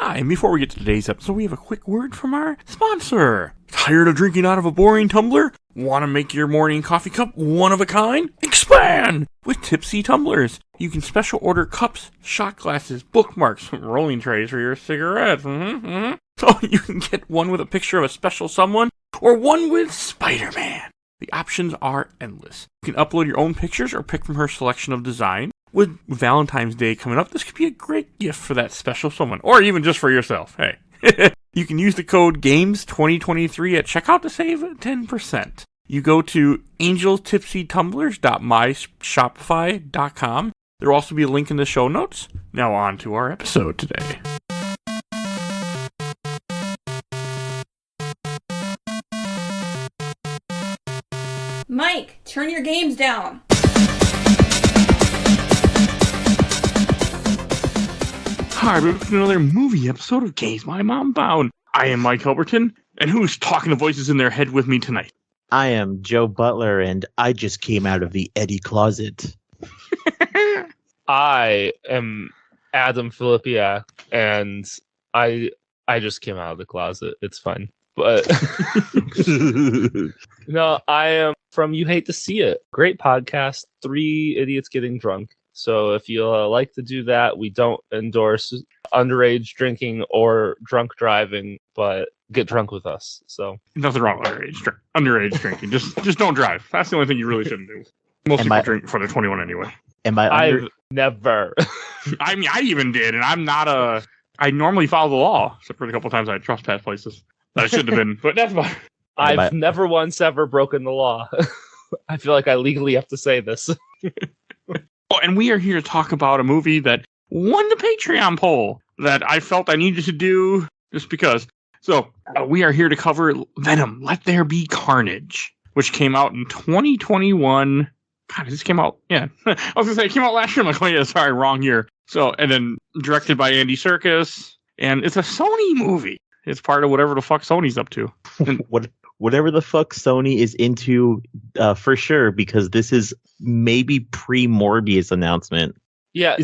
Hi, and before we get to today's episode, we have a quick word from our sponsor. Tired of drinking out of a boring tumbler? Want to make your morning coffee cup one of a kind? Expand with Tipsy Tumblers. You can special order cups, shot glasses, bookmarks, rolling trays for your cigarettes. So you can get one with a picture of a special someone or one with Spider-Man. The options are endless. You can upload your own pictures or pick from her selection of design. With Valentine's Day coming up, this could be a great gift for that special someone, or even just for yourself. Hey, you can use the code GAMES2023 at checkout to save 10%. You go to angelstipsytumblers.myshopify.com. There will also be a link in the show notes. Now on to our episode today. Mike, turn your games down. Hi, we're looking at another movie episode of Games My Mom Bound. I am Mike Albertin, and who's talking to voices in their head with me tonight? I am Joe Butler, and I just came out of the Eddie closet. I am Adam Filipiak, and I just came out of the closet. It's fine. But no, I am from You Hate to See It. Great podcast, 3 idiots getting drunk. So if you like to do that, we don't endorse underage drinking or drunk driving, but get drunk with us. So nothing wrong with underage drinking. Just don't drive. That's the only thing you really shouldn't do. Most people drink before they're 21 anyway. I've never. I mean, I even did, and I'm not I normally follow the law, except for the couple times I trespass places that I shouldn't have been. But that's fine. I've never once ever broken the law. I feel like I legally have to say this. Oh, and we are here to talk about a movie that won the Patreon poll that I felt I needed to do just because. So we are here to cover Venom, Let There Be Carnage, which came out in 2021. God, this came out, yeah. I was going to say, it came out last year. I'm like, oh yeah, sorry, wrong year. So, and then directed by Andy Serkis. And it's a Sony movie. It's part of whatever the fuck Sony's up to. Whatever the fuck Sony is into, for sure, because this is maybe pre-Morbius announcement. Yeah,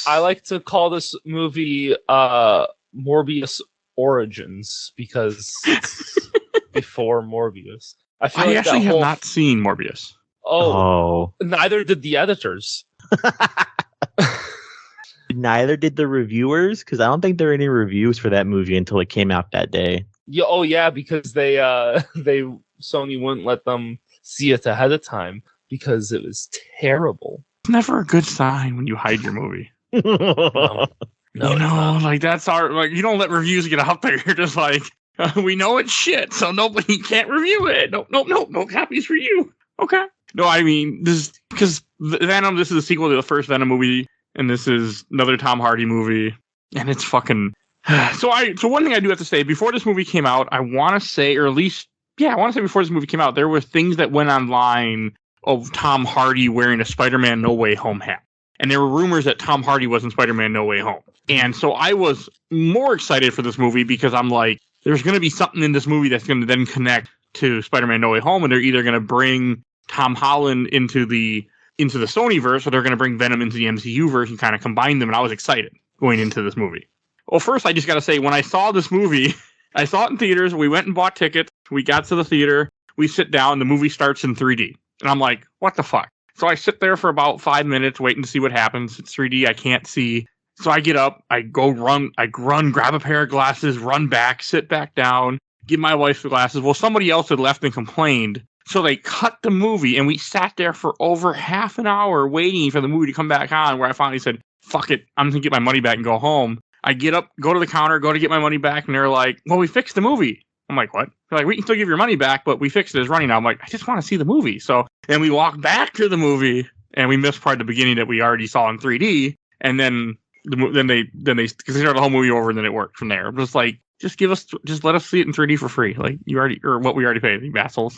I like to call this movie Morbius Origins because it's before Morbius. I actually have not seen Morbius. Oh, neither did the editors. Neither did the reviewers, because I don't think there were any reviews for that movie until it came out that day. Yeah, because they Sony wouldn't let them see it ahead of time because it was terrible. It's never a good sign when you hide your movie. No, like that's you don't let reviews get out there. You're just like, we know it's shit, so nobody can't review it. No copies for you. Okay. No, I mean this because Venom. This is a sequel to the first Venom movie, and this is another Tom Hardy movie, and it's fucking. So one thing I do have to say, before this movie came out, I want to say, or at least, I want to say before this movie came out, there were things that went online of Tom Hardy wearing a Spider-Man No Way Home hat. And there were rumors that Tom Hardy was in Spider-Man No Way Home. And so I was more excited for this movie because I'm like, there's going to be something in this movie that's going to then connect to Spider-Man No Way Home, and they're either going to bring Tom Holland into the Sonyverse, or they're going to bring Venom into the MCU verse and kind of combine them, and I was excited going into this movie. Well, first, I just got to say, when I saw this movie, I saw it in theaters. We went and bought tickets. We got to the theater. We sit down. The movie starts in 3D. And I'm like, what the fuck? So I sit there for about 5 minutes waiting to see what happens. It's 3D. I can't see. So I get up. I go run. I run, grab a pair of glasses, run back, sit back down, give my wife the glasses. Well, somebody else had left and complained. So they cut the movie, and we sat there for over half an hour waiting for the movie to come back on, where I finally said, fuck it. I'm going to get my money back and go home. I get up, go to the counter, go to get my money back, and they're like, well, we fixed the movie. I'm like, what? They're like, we can still give your money back, but we fixed it. It's running now. I'm like, I just want to see the movie. So then we walk back to the movie, and we missed part of the beginning that we already saw in 3D. And then they started the whole movie over, and then it worked from there. It was like, just let us see it in 3D for free. Like what we already paid, you assholes.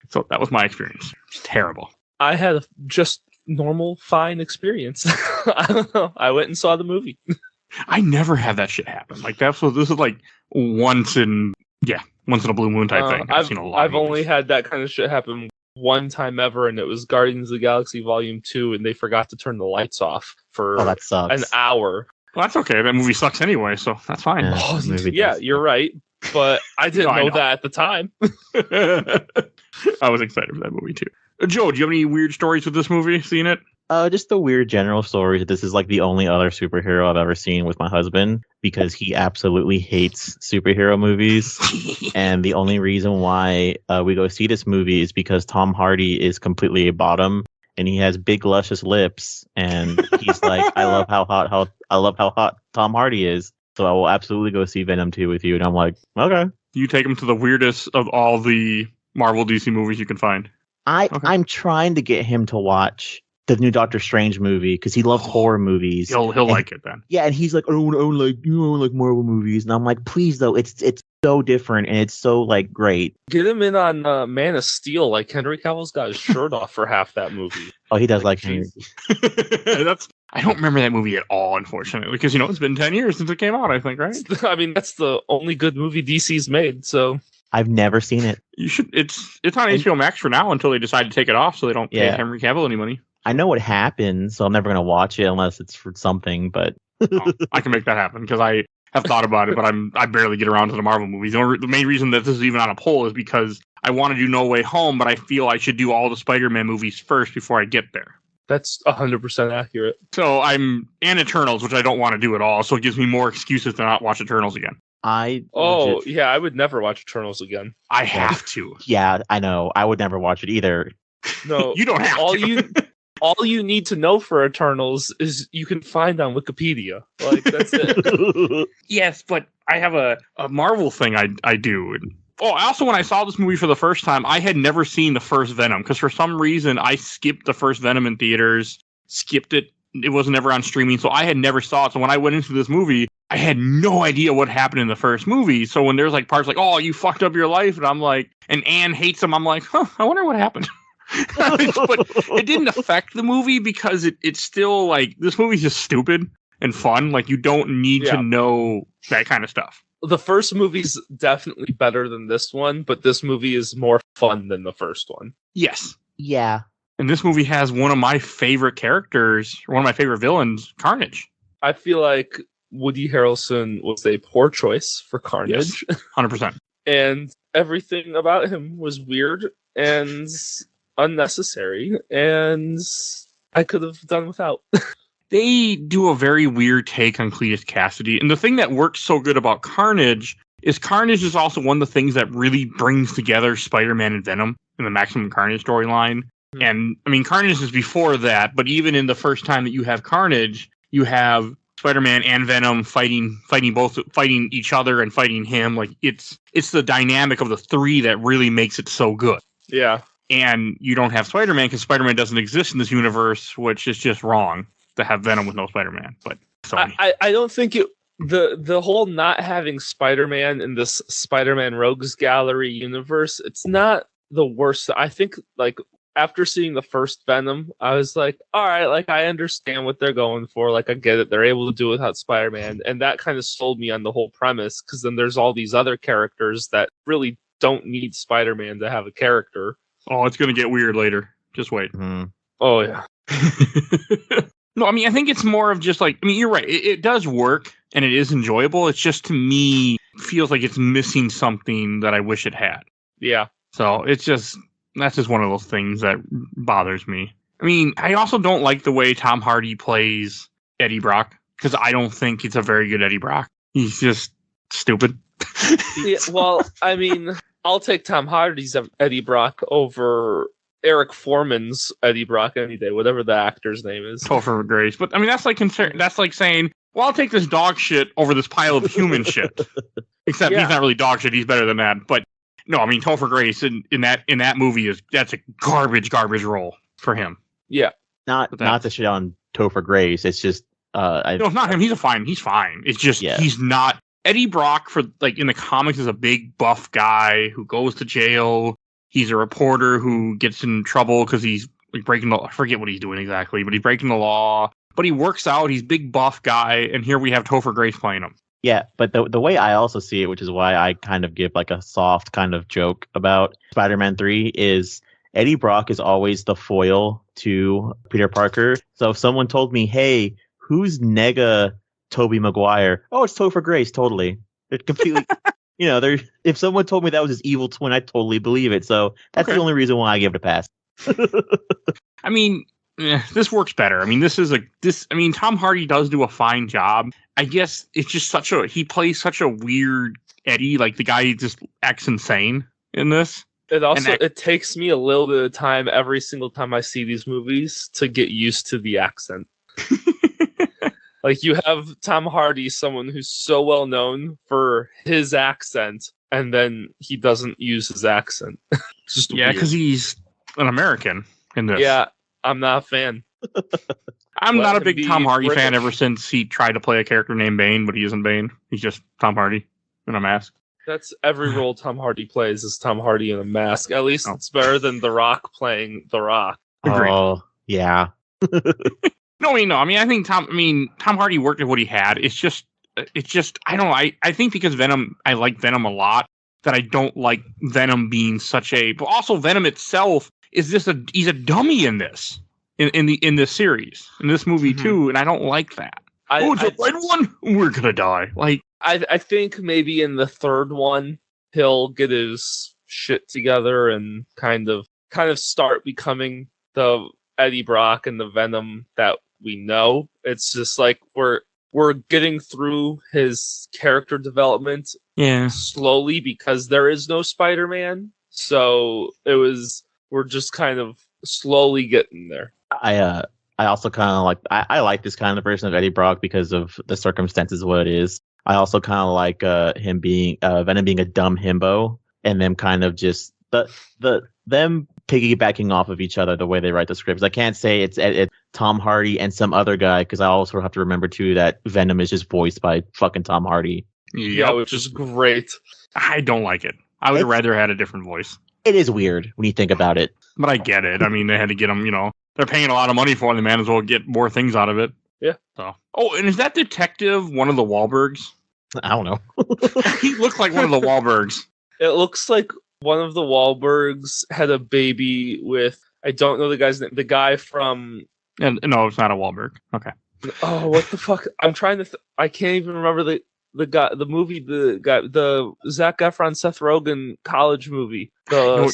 So that was my experience. It's terrible. I had just normal, fine experience. I don't know. I went and saw the movie. I never have that shit happen. Like this is like once in a blue moon type thing. I've only had that kind of shit happen one time ever, and it was Guardians of the Galaxy Volume 2, and they forgot to turn the lights off for that sucks. an hour. Well, that's okay. That movie sucks anyway, so that's fine. Yeah. Oh, movie yeah, does. you're right. But I didn't No, I know know. that at the time. I was excited for that movie too. Joe, do you have any weird stories with this movie? Seen it? Just the weird general story. This is like the only other superhero I've ever seen with my husband because he absolutely hates superhero movies. And the only reason why we go see this movie is because Tom Hardy is completely a bottom and he has big luscious lips. And he's like, I love how hot Tom Hardy is. So I will absolutely go see Venom 2 with you. And I'm like, okay. You take him to the weirdest of all the Marvel DC movies you can find. I'm trying to get him to watch the new Doctor Strange movie because he loves horror movies. He'll like it then. Yeah, and he's like, I don't like Marvel movies, and I'm like, please though, it's so different and it's so like great. Get him in on Man of Steel. Like Henry Cavill's got his shirt off for half that movie. Oh, he does like Henry. I don't remember that movie at all, unfortunately, because it's been 10 years since it came out. I think, right? I mean, that's the only good movie DC's made. So I've never seen it. You should. It's on HBO Max for now until they decide to take it off, so they don't pay Henry Cavill any money. I know what happens, so I'm never gonna watch it unless it's for something. But I can make that happen because I have thought about it, but I barely get around to the Marvel movies. The main reason that this is even on a poll is because I want to do No Way Home, but I feel I should do all the Spider-Man movies first before I get there. That's 100% accurate. So and Eternals, which I don't want to do at all, so it gives me more excuses to not watch Eternals again. I would never watch Eternals again. I have to. Yeah, I know. I would never watch it either. No, you don't have to. All you need to know for Eternals is you can find on Wikipedia. Like, that's it. Yes, but I have a Marvel thing I do. Also, when I saw this movie for the first time, I had never seen the first Venom because for some reason I skipped the first Venom in theaters, skipped it. It wasn't ever on streaming, so I had never saw it. So when I went into this movie, I had no idea what happened in the first movie. So when there's like parts like, oh, you fucked up your life, and I'm like, and Anne hates him, I'm like, I wonder what happened. But it didn't affect the movie because it's still like, this movie's just stupid and fun. Like, you don't need to know that kind of stuff. The first movie's definitely better than this one, but this movie is more fun than the first one. Yes. Yeah. And this movie has one of my favorite characters, one of my favorite villains, Carnage. I feel like Woody Harrelson was a poor choice for Carnage. Yes, 100%. And everything about him was weird and unnecessary, and I could have done without. They do a very weird take on Cletus Cassidy. And the thing that works so good about Carnage is also one of the things that really brings together Spider-Man and Venom in the Maximum Carnage storyline. And, I mean, Carnage is before that, but even in the first time that you have Carnage, you have Spider-Man and Venom fighting each other and fighting him. Like, it's the dynamic of the three that really makes it so good. Yeah. And you don't have Spider-Man because Spider-Man doesn't exist in this universe, which is just wrong to have Venom with no Spider-Man. But sorry. I don't think the whole not having Spider-Man in this Spider-Man Rogues Gallery universe, it's not the worst. I think, like, after seeing the first Venom, I was like, all right, like, I understand what they're going for. Like, I get it. They're able to do it without Spider-Man. And that kind of sold me on the whole premise, because then there's all these other characters that really don't need Spider-Man to have a character. Oh, it's going to get weird later. Just wait. Mm. Oh, yeah. No, I mean, I think it's more of just like, I mean, you're right. It does work and it is enjoyable. It's just, to me, feels like it's missing something that I wish it had. Yeah. So that's just one of those things that bothers me. I mean, I also don't like the way Tom Hardy plays Eddie Brock because I don't think it's a very good Eddie Brock. He's just stupid. Yeah, well, I mean, I'll take Tom Hardy's Eddie Brock over Eric Foreman's Eddie Brock any day, whatever the actor's name is. Topher Grace. But I mean, that's like saying, well, I'll take this dog shit over this pile of human shit. Except he's not really dog shit. He's better than that. But no, I mean, Topher Grace in that movie that's a garbage role for him. Yeah. Not to shit on Topher Grace. It's just no, it's not him. He's fine. It's just he's not. Eddie Brock, for like in the comics, is a big buff guy who goes to jail. He's a reporter who gets in trouble because he's like breaking the. I forget what he's doing exactly, but he's breaking the law. But he works out. He's big buff guy, and here we have Topher Grace playing him. Yeah, but the way I also see it, which is why I kind of give like a soft kind of joke about Spider-Man 3, is Eddie Brock is always the foil to Peter Parker. So if someone told me, hey, who's Nega Tobey Maguire. Oh, it's Topher Grace. Totally. They're completely. They're. If someone told me that was his evil twin, I'd totally believe it. So that's the only reason why I give it a pass. I mean, this works better. I mean, Tom Hardy does do a fine job. I guess it's just he plays such a weird Eddie. Like the guy just acts insane in this. It takes me a little bit of time every single time I see these movies to get used to the accent. Like you have Tom Hardy, someone who's so well known for his accent, and then he doesn't use his accent. Just because he's an American in this. Yeah, I'm not a fan. I'm not a big Tom Hardy fan ever since he tried to play a character named Bane, but he isn't Bane. He's just Tom Hardy in a mask. That's every role Tom Hardy plays is Tom Hardy in a mask. At least it's better than The Rock playing The Rock. Agreed. Oh, yeah. No. I mean, I think Tom Hardy worked with what he had. It's just, I don't know. I think because I like Venom a lot, that I don't like Venom being but also Venom itself is he's a dummy in this, in this series, in this movie too, and I don't like that. It's a red one. We're gonna die. Like, I think maybe in the third one he'll get his shit together and kind of start becoming the Eddie Brock and the Venom that we know. It's just like we're getting through his character development slowly because there is no Spider-Man. So we're just kind of slowly getting there. I also kind of like I like this kind of person of Eddie Brock because of the circumstances of what it is. I also kind of like him being Venom being a dumb himbo, and them kind of just them piggybacking off of each other the way they write the scripts. I can't say it's Tom Hardy and some other guy because I also have to remember too that Venom is just voiced by fucking Tom Hardy. Yeah, which is great. I don't like it. I would rather had a different voice. It is weird when you think about it, but I get it. I mean, they had to get him. They're paying a lot of money for it. They might as well get more things out of it. Yeah. So. Oh, and is that detective one of the Wahlbergs? I don't know. He looked like one of the Wahlbergs. It looks like one of the Wahlbergs had a baby with, I don't know the guy's name, the guy from... And no, it's not a Wahlberg. Okay. Oh, what the fuck? I'm trying to... I can't even remember the guy, the movie, the Zac Efron, Seth Rogen college movie. The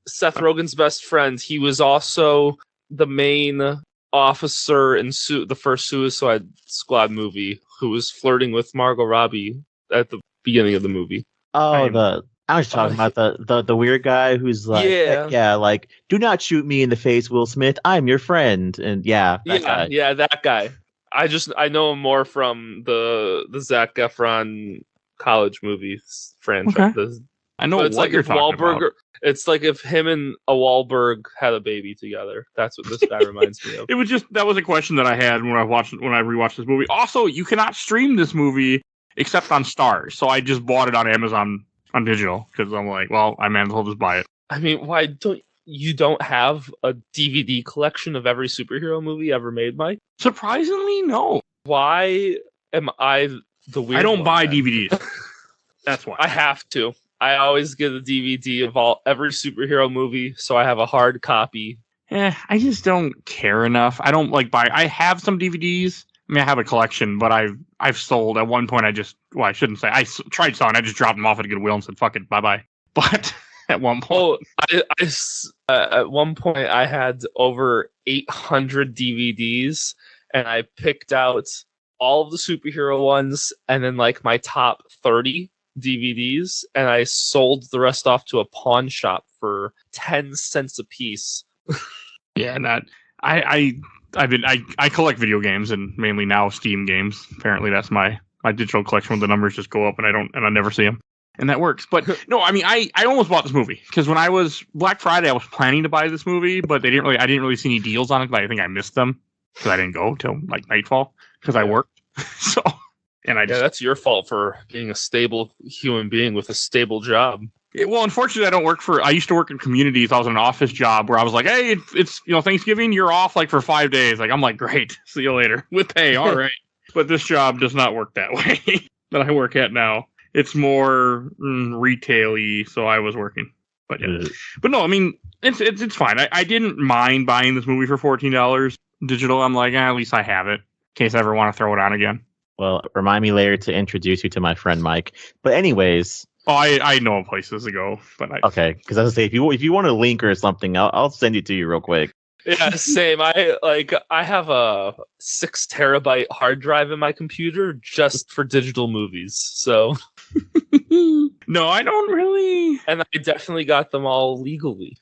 Seth Rogen's best friend. He was also the main officer in the first Suicide Squad movie who was flirting with Margot Robbie at the beginning of the movie. Oh, I was talking about the weird guy who's like, like, do not shoot me in the face, Will Smith. I'm your friend. And that guy. I know him more from the Zac Efron college movies franchise. Okay. I know it's what like you're if talking Wahlberg, about. It's like if him and a Wahlberg had a baby together. That's what this guy reminds me of. That was a question that I had when I rewatched this movie. Also, you cannot stream this movie except on Stars. So I just bought it on Amazon on digital because I'm like, well, I might as well just buy it. I mean, why don't you have a DVD collection of every superhero movie ever made, Mike? Surprisingly, no. Why am I the weird? I don't buy then? DVDs. That's why. I have to. I always get a DVD of every superhero movie, so I have a hard copy. I just don't care enough. I don't buy. I have some DVDs. I mean, I have a collection, but I've sold. At one point, I shouldn't say. I tried selling. I just dropped them off at Goodwill and said, "Fuck it, bye bye." But at one point, at one point, I had over 800 DVDs, and I picked out all of the superhero ones, and then my top 30 DVDs, and I sold the rest off to a pawn shop for 10 cents a piece. Yeah, I collect video games, and mainly now Steam games. Apparently that's my digital collection where the numbers just go up and I never see them. And that works. But no, I mean, I almost bought this movie because when I was Black Friday, I was planning to buy this movie, but I didn't really see any deals on it. But I think I missed them because I didn't go till nightfall because I worked. So, and that's your fault for being a stable human being with a stable job. Well, unfortunately, I used to work in communities. I was in an office job where I was like, hey, it's Thanksgiving, you're off for 5 days. I'm like, great, see you later with pay. All right. But this job does not work that way that I work at now. It's more retail-y, so I was working. But yeah. But no, I mean, it's fine. I didn't mind buying this movie for $14 digital. I'm like, at least I have it in case I ever want to throw it on again. Well, remind me later to introduce you to my friend Mike. But anyways, Oh, I know places to go, but okay, because as I say, if you want a link or something, I'll send it to you real quick. Yeah, same. I have a 6 terabyte hard drive in my computer just for digital movies. So no, I don't really. and I definitely got them all legally.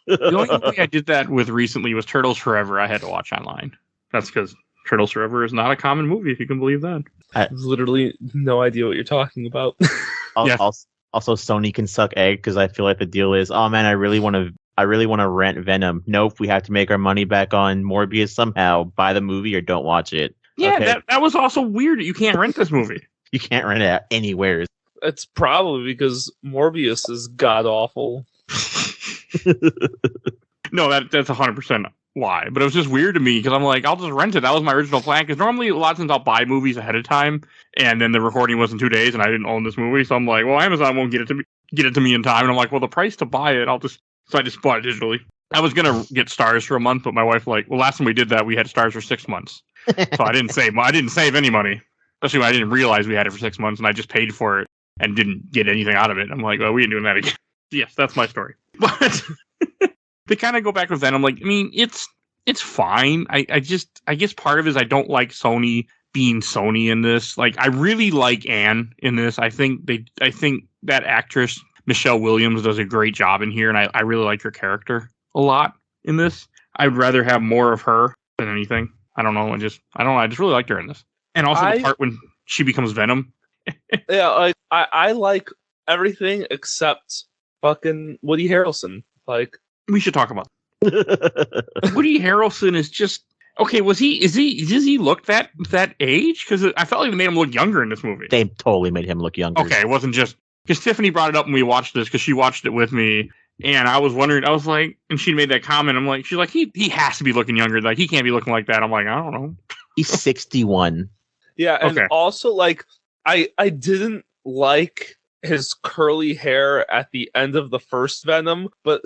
The only movie I did that with recently was Turtles Forever. I had to watch online. That's because Turtles Forever is not a common movie, if you can believe that. Literally no idea what you're talking about. Yeah. Also, Sony can suck egg because I feel like the deal is, oh man, I really want to rent Venom. Nope, we have to make our money back on Morbius somehow. Buy the movie or don't watch it. Yeah, Okay. that was also weird. You can't rent this movie. You can't rent it anywhere. It's probably because Morbius is god awful. No, that's 100% why. But it was just weird to me because I'm like, I'll just rent it. That was my original plan. Because normally a lot of times I'll buy movies ahead of time, and then the recording was in 2 days, and I didn't own this movie. So I'm like, well, Amazon won't get it to me in time. And I'm like, well, the price to buy it, so I just bought it digitally. I was gonna get Stars for a month, but my wife last time we did that, we had Stars for 6 months. So I didn't save any money, especially when I didn't realize we had it for 6 months, and I just paid for it and didn't get anything out of it. I'm like, well, we ain't doing that again. Yes, that's my story. But to kind of go back with Venom, like, I mean, it's fine. I guess part of it is I don't like Sony being Sony in this. Like, I really like Anne in this. I think that actress Michelle Williams does a great job in here, and I really like her character a lot in this. I'd rather have more of her than anything. I don't know. I just really liked her in this, and also the part when she becomes Venom. Yeah, like I like everything except fucking Woody Harrelson. Like, we should talk about Woody Harrelson is just okay. Does he look that age? Because I felt like they made him look younger in this movie. They totally made him look younger. Okay, it wasn't just because Tiffany brought it up when we watched this because she watched it with me, and I was wondering. I was like, and she made that comment. I'm like, she's like, he has to be looking younger. Like, he can't be looking like that. I'm like, I don't know. He's 61. Yeah, and Okay. also like I didn't like his curly hair at the end of the first Venom, but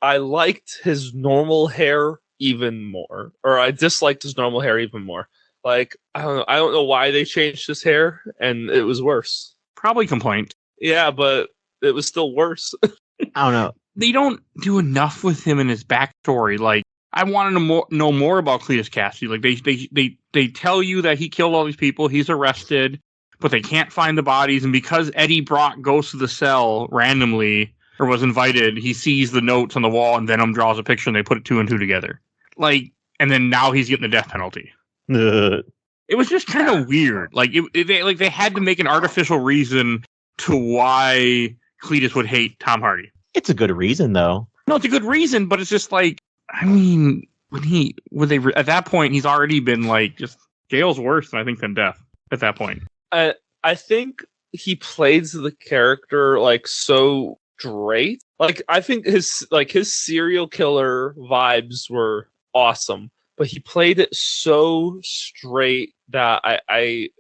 I liked his normal hair even more, or I disliked his normal hair even more. Like, I don't know why they changed his hair, and it was worse. Probably complaint. Yeah, but it was still worse. I don't know. They don't do enough with him in his backstory. Like, I wanted to know more about Cletus Cassidy. Like, they tell you that he killed all these people. He's arrested, but they can't find the bodies. And because Eddie Brock goes to the cell randomly, or was invited, he sees the notes on the wall, and Venom draws a picture, and they put 2 and 2 together. Like, and then now he's getting the death penalty. It was just kind of weird. Like, they had to make an artificial reason to why Cletus would hate Tom Hardy. It's a good reason, though. No, it's a good reason, but it's just like, I mean, at that point, he's already been like, just jail's worse, than death at that point. I think he plays the character like so straight. Like, I think his serial killer vibes were awesome, but he played it so straight that it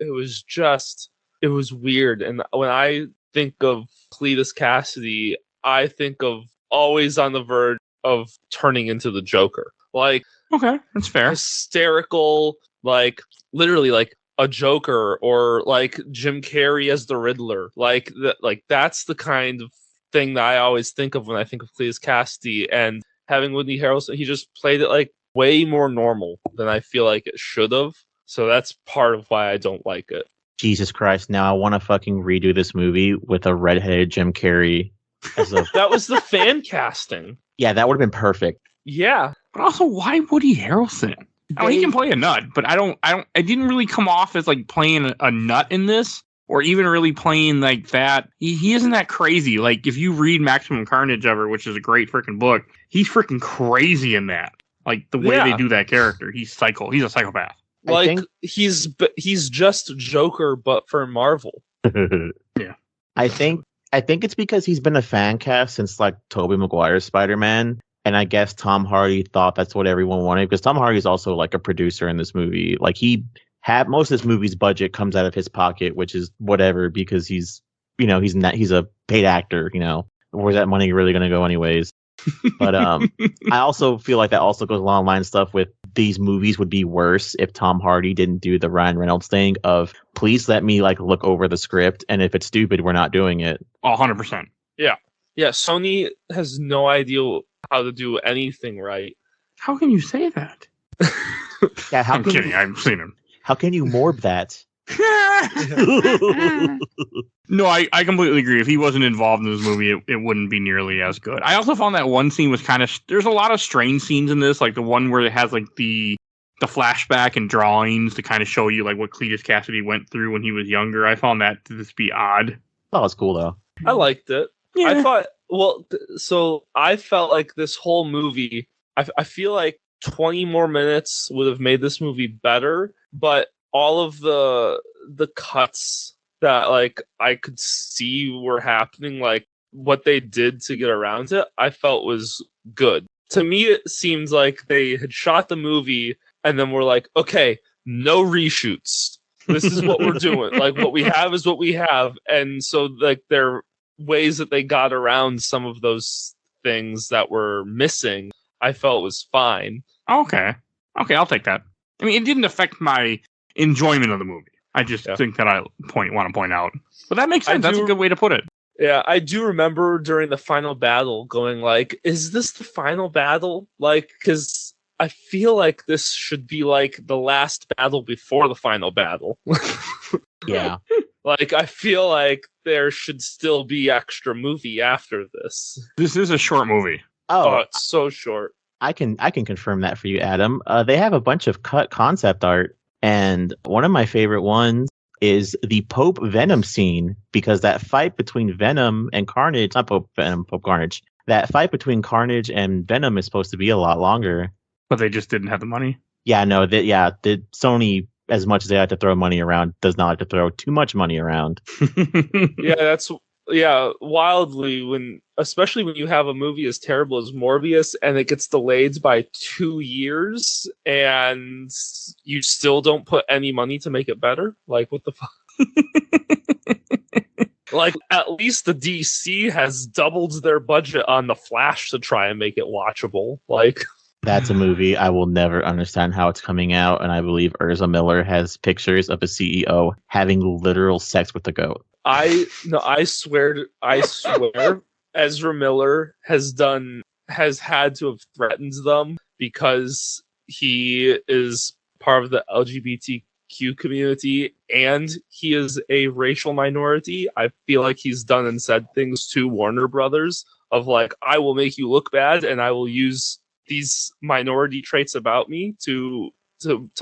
was weird. And when I think of Cletus Cassidy, I think of always on the verge of turning into the Joker. Like, Okay, that's fair. Hysterical, like literally like a Joker, or like Jim Carrey as the Riddler. Like that's the kind of thing that I always think of when I think of Cletus Cassidy. And having Woody Harrelson, he just played it like way more normal than I feel like it should have. So that's part of why I don't like it. Jesus Christ! Now I want to fucking redo this movie with a redheaded Jim Carrey. That was the fan casting. Yeah, that would have been perfect. Yeah. But also, why Woody Harrelson? I mean, he can play a nut, but I didn't really come off as like playing a nut in this, or even really playing like that. He isn't that crazy. Like, if you read Maximum Carnage ever, which is a great freaking book, he's freaking crazy in that. Like, the way they do that character, he's a psychopath. Like, he's just Joker, but for Marvel. Yeah. I think it's because he's been a fan cast since like Tobey Maguire's Spider-Man. And I guess Tom Hardy thought that's what everyone wanted, because Tom Hardy is also like a producer in this movie. Like, he had most of this movie's budget comes out of his pocket, which is whatever, because he's a paid actor, where's that money really going to go anyways? But I also feel like that also goes along the line stuff with these movies would be worse if Tom Hardy didn't do the Ryan Reynolds thing of please let me like look over the script, and if it's stupid, we're not doing it. 100%. Yeah. Sony has no idea how to do anything right. How can you say that? Yeah, I'm kidding. I've seen him. How can you morb that? No, I completely agree. If he wasn't involved in this movie, it wouldn't be nearly as good. I also found that one scene was kind of... There's a lot of strange scenes in this, like the one where it has like the flashback and drawings to kind of show you like what Cletus Cassidy went through when he was younger. I found that to just be odd. Oh, it's cool though. I liked it. Yeah. I thought, so I felt like this whole movie, I feel like 20 more minutes would have made this movie better, but all of the cuts that like I could see were happening, like what they did to get around it, I felt was good. To me, it seems like they had shot the movie and then we're like, okay, no reshoots. This is what we're doing. Like what we have is what we have. And so like there are ways that they got around some of those things that were missing. I felt was fine. Okay, I'll take that. I mean, it didn't affect my enjoyment of the movie. I just think that I want to point out. But that makes sense. That's a good way to put it. Yeah, I do remember during the final battle going like, is this the final battle? Like, because I feel like this should be like the last battle before the final battle. Yeah. Like, I feel like there should still be extra movie after this. This is a short movie. Oh, it's so short. I can confirm that for you, Adam. They have a bunch of cut concept art, and one of my favorite ones is the Pope Venom scene, because that fight between Venom and Carnage, not Pope Venom, Pope Carnage, that fight between Carnage and Venom is supposed to be a lot longer. But they just didn't have the money? Yeah, no, the Sony, as much as they like to throw money around, does not like to throw too much money around. Wildly, especially when you have a movie as terrible as Morbius and it gets delayed by 2 years and you still don't put any money to make it better. Like, what the fuck? Like, at least the DC has doubled their budget on The Flash to try and make it watchable. Like, that's a movie I will never understand how it's coming out, and I believe Ezra Miller has pictures of a CEO having literal sex with a goat. I swear, Ezra Miller has had to have threatened them because he is part of the LGBTQ community and he is a racial minority. I feel like he's done and said things to Warner Brothers of like, I will make you look bad and I will use these minority traits about me to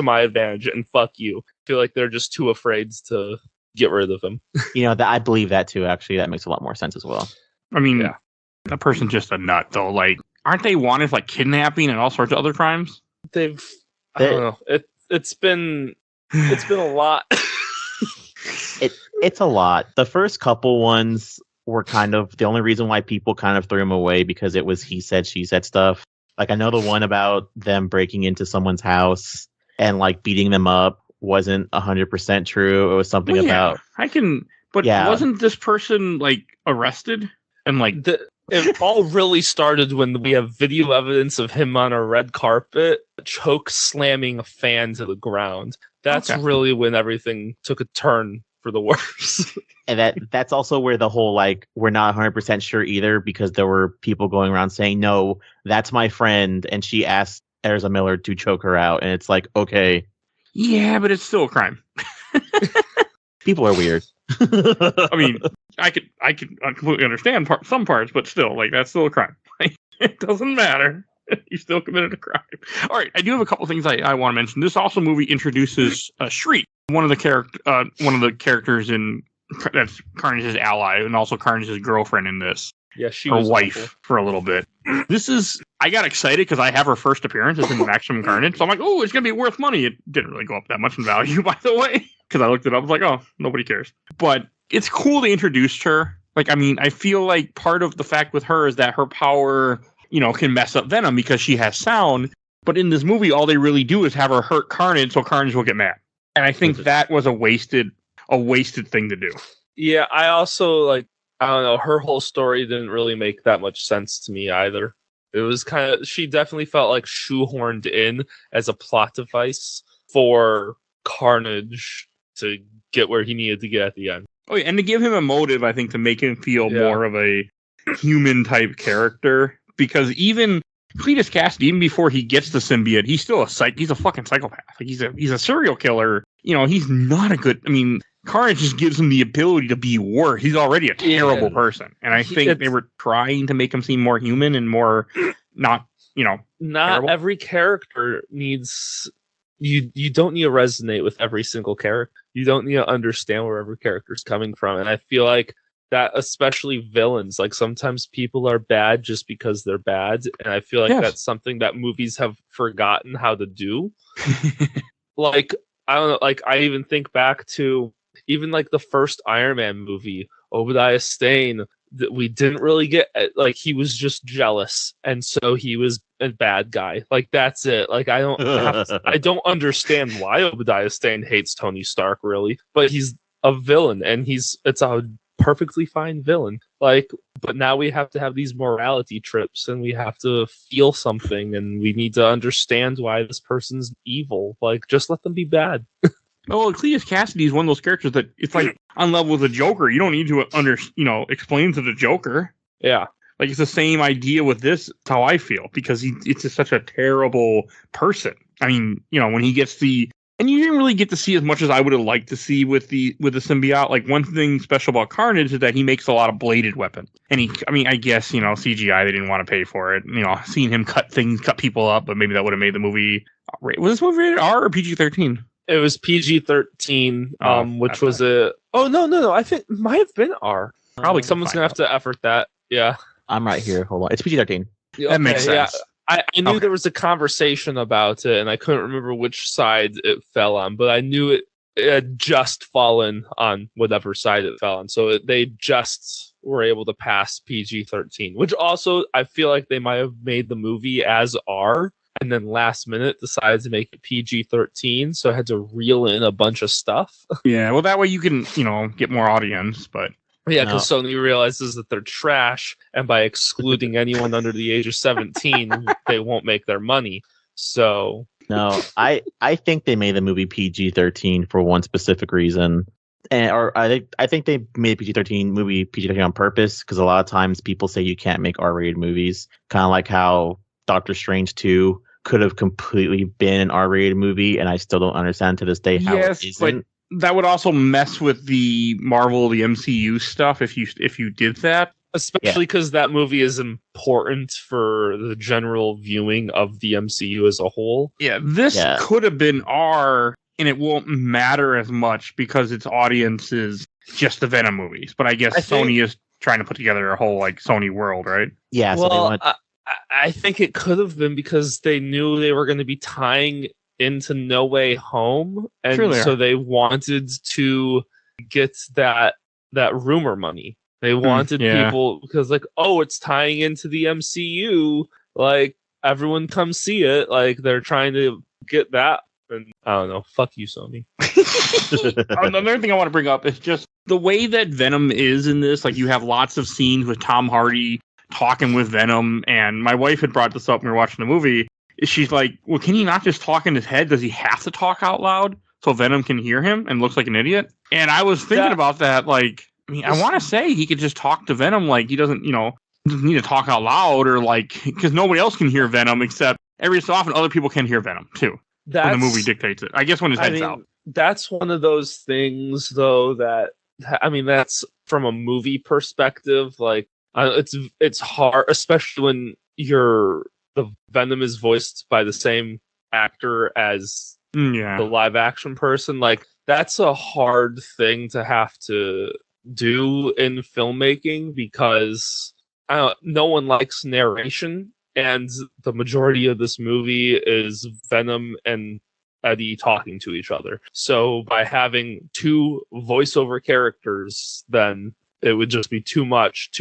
my advantage and fuck you. I feel like they're just too afraid to get rid of him. You know, I believe that too, actually. That makes a lot more sense as well. I mean, that person's just a nut, though. Like, aren't they wanted for like kidnapping and all sorts of other crimes? I don't know. It's been a lot. It's a lot. The first couple ones were kind of the only reason why people kind of threw him away, because it was he said, she said stuff. Like, I know the one about them breaking into someone's house and like beating them up wasn't 100% true. It was something about wasn't this person like arrested and like it all really started when we have video evidence of him on a red carpet choke slamming a fan to the ground. That's really when everything took a turn for the worse. And that's also where the whole like we're not 100% sure either, because there were people going around saying, no, that's my friend, and she asked Ezra Miller to choke her out, and it's like, okay. Yeah, but it's still a crime. People are weird. I mean, I could completely understand some parts, but still, like, that's still a crime. Like, it doesn't matter. You still committed a crime. All right, I do have a couple things I want to mention. This also movie introduces Shriek, one of the characters in that's Carnage's ally, and also Carnage's girlfriend in this. Yeah, she was wife awful for a little bit. I got excited because I have her first appearance as in Maximum Carnage. So I'm like, oh, it's going to be worth money. It didn't really go up that much in value, by the way, because I looked it up. I was like, oh, nobody cares. But it's cool they introduced her. Like, I mean, I feel like part of the fact with her is that her power, can mess up Venom because she has sound. But in this movie, all they really do is have her hurt Carnage so Carnage will get mad. And I think that was a wasted thing to do. Yeah, I also, I don't know, her whole story didn't really make that much sense to me either. It was she definitely felt like shoehorned in as a plot device for Carnage to get where he needed to get at the end. Oh, yeah, and to give him a motive, I think, to make him feel more of a human type character, because even Cletus Cassidy, even before he gets the symbiote, he's still he's a fucking psychopath. Like he's a serial killer. You know, he's not a good. I mean, Carnage just gives him the ability to be worse. He's already a terrible person, and I think they were trying to make him seem more human and more not terrible. Every character needs. You don't need to resonate with every single character. You don't need to understand where every character is coming from, and I feel like that, especially villains, like sometimes people are bad just because they're bad, and I feel like that's something that movies have forgotten how to do. Like, I don't know, like I even think back to even like the first Iron Man movie, Obadiah Stane, that we didn't really get, like, he was just jealous, and so he was a bad guy. Like, that's it. Like, I don't understand why Obadiah Stane hates Tony Stark, really, but he's a villain, and it's a perfectly fine villain. Like, but now we have to have these morality trips, and we have to feel something, and we need to understand why this person's evil. Like, just let them be bad. Well, Cletus Cassidy is one of those characters that it's like on level with the Joker. You don't need to explain to the Joker. Yeah. Like, it's the same idea with this. That's how I feel, because it's just such a terrible person. I mean, when he gets and you didn't really get to see as much as I would have liked to see with the symbiote. Like, one thing special about Carnage is that he makes a lot of bladed weapons. And I guess, CGI, they didn't want to pay for it. Seeing him cut people up, but maybe that would have made the movie. Was this movie rated R or PG-13? It was PG-13, which was no. I think it might have been R. Probably someone's going to have to effort that. Yeah. I'm right here. Hold on. It's PG-13. That makes sense. Yeah. I knew there was a conversation about it, and I couldn't remember which side it fell on, but I knew it had just fallen on whatever side it fell on. So they just were able to pass PG-13, which also I feel like they might have made the movie as R, and then last minute decided to make it PG-13, so I had to reel in a bunch of stuff. Yeah, well, that way you can, get more audience, but... Yeah, because Sony realizes that they're trash, and by excluding anyone under the age of 17, they won't make their money. So... No, I think they made the movie PG-13 for one specific reason. I think they made movie PG-13 on purpose, because a lot of times people say you can't make R-rated movies. Kind of like how Doctor Strange 2 could have completely been an R-rated movie, and I still don't understand to this day how it isn't. But that would also mess with the Marvel, the MCU stuff if you did that. Especially because that movie is important for the general viewing of the MCU as a whole. Yeah, this could have been R, and it won't matter as much because its audience is just the Venom movies. But I guess Sony is trying to put together a whole Sony world, right? Yeah. Well, I think it could have been because they knew they were going to be tying into No Way Home, and so they wanted to get that rumor money. They wanted people, because it's tying into the MCU, like everyone come see it, like they're trying to get that. And I don't know, fuck you, Sony. Another thing I want to bring up is just the way that Venom is in this. Like, you have lots of scenes with Tom Hardy talking with Venom, and my wife had brought this up when we were watching the movie. She's like, well, can he not just talk in his head? Does he have to talk out loud so Venom can hear him and looks like an idiot? And I was thinking about that, like, I want to say he could just talk to Venom, like, he doesn't need to talk out loud, or because nobody else can hear Venom, except every so often other people can hear Venom too. When the movie dictates it. I guess when his head's out. That's one of those things, though, that's from a movie perspective, like, it's hard, especially when the Venom is voiced by the same actor as the live action person. Like, that's a hard thing to have to do in filmmaking, because no one likes narration, and the majority of this movie is Venom and Eddie talking to each other. So by having two voiceover characters, then it would just be too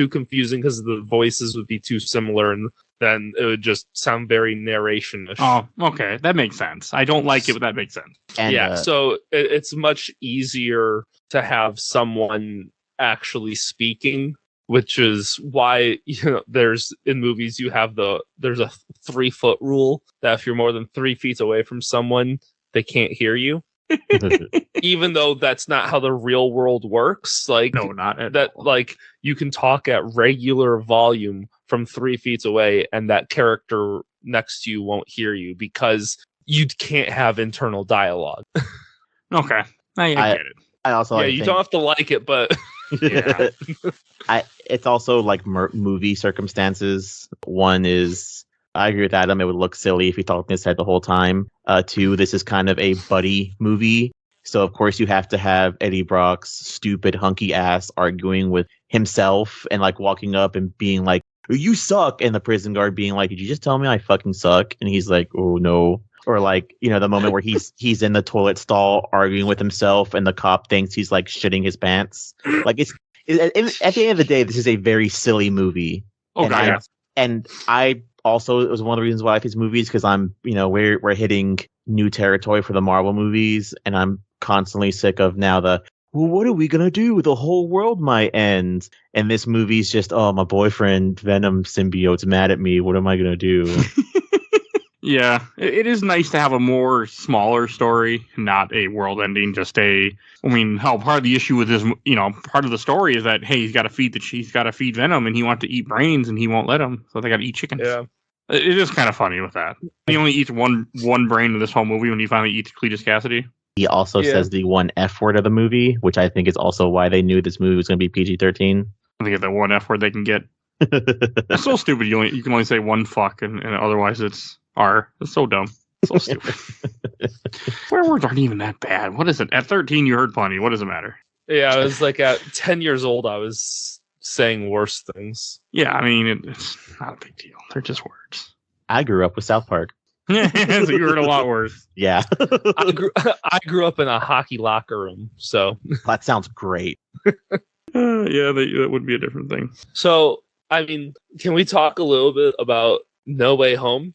confusing, because the voices would be too similar, and then it would just sound very narration-ish. Oh, okay. That makes sense. I don't like it, but that makes sense. And, so it's much easier to have someone actually speaking which is why there's in movies there's a 3-foot rule that if you're more than 3 feet away from someone, they can't hear you. Even though that's not how the real world works. Like, No, not at that. all. Like, you can talk at regular volume from 3 feet away, and that character next to you won't hear you because you can't have internal dialogue. Okay, I get it. I also You don't have to like it, but Yeah. It's also like movie circumstances. One is, I agree with Adam. It would look silly if he talked in his head the whole time. 2, this is kind of a buddy movie. So, of course, you have to have Eddie Brock's stupid, hunky ass arguing with himself and like walking up and being like, you suck. And the prison guard being like, did you just tell me I fucking suck? And he's like, oh, no. Or like, the moment where he's in the toilet stall arguing with himself and the cop thinks he's like shitting his pants. Like, at the end of the day, this is a very silly movie. Oh, God, yeah. And I also, it was one of the reasons why I like these movies, because I'm, we're hitting new territory for the Marvel movies, and I'm constantly sick of now what are we gonna do? The whole world might end. And this movie's just, oh, my boyfriend Venom symbiote's mad at me. What am I gonna do? Yeah, it is nice to have a more smaller story, not a world ending. Hell, part of the issue with this, part of the story is that, hey, he's got to feed Venom, and he wants to eat brains, and he won't let him, so they got to eat chickens. yeah. It is kind of funny with that. He only eats one brain in this whole movie when he finally eats Cletus Cassidy. He also says the one F word of the movie, which I think is also why they knew this movie was going to be PG-13. I think it's the one F word they can get. It's so stupid. You can only say one fuck, and otherwise it's R. It's so dumb. So stupid. Swear words aren't even that bad. What is it? At 13, you heard plenty. What does it matter? Yeah, I was like at 10 years old, I was saying worse things. Yeah, it's not a big deal. They're just words. I grew up with South Park. So you heard a lot worse. Yeah. I grew up in a hockey locker room, so That sounds great. Yeah, that would be a different thing. So, can we talk a little bit about No Way Home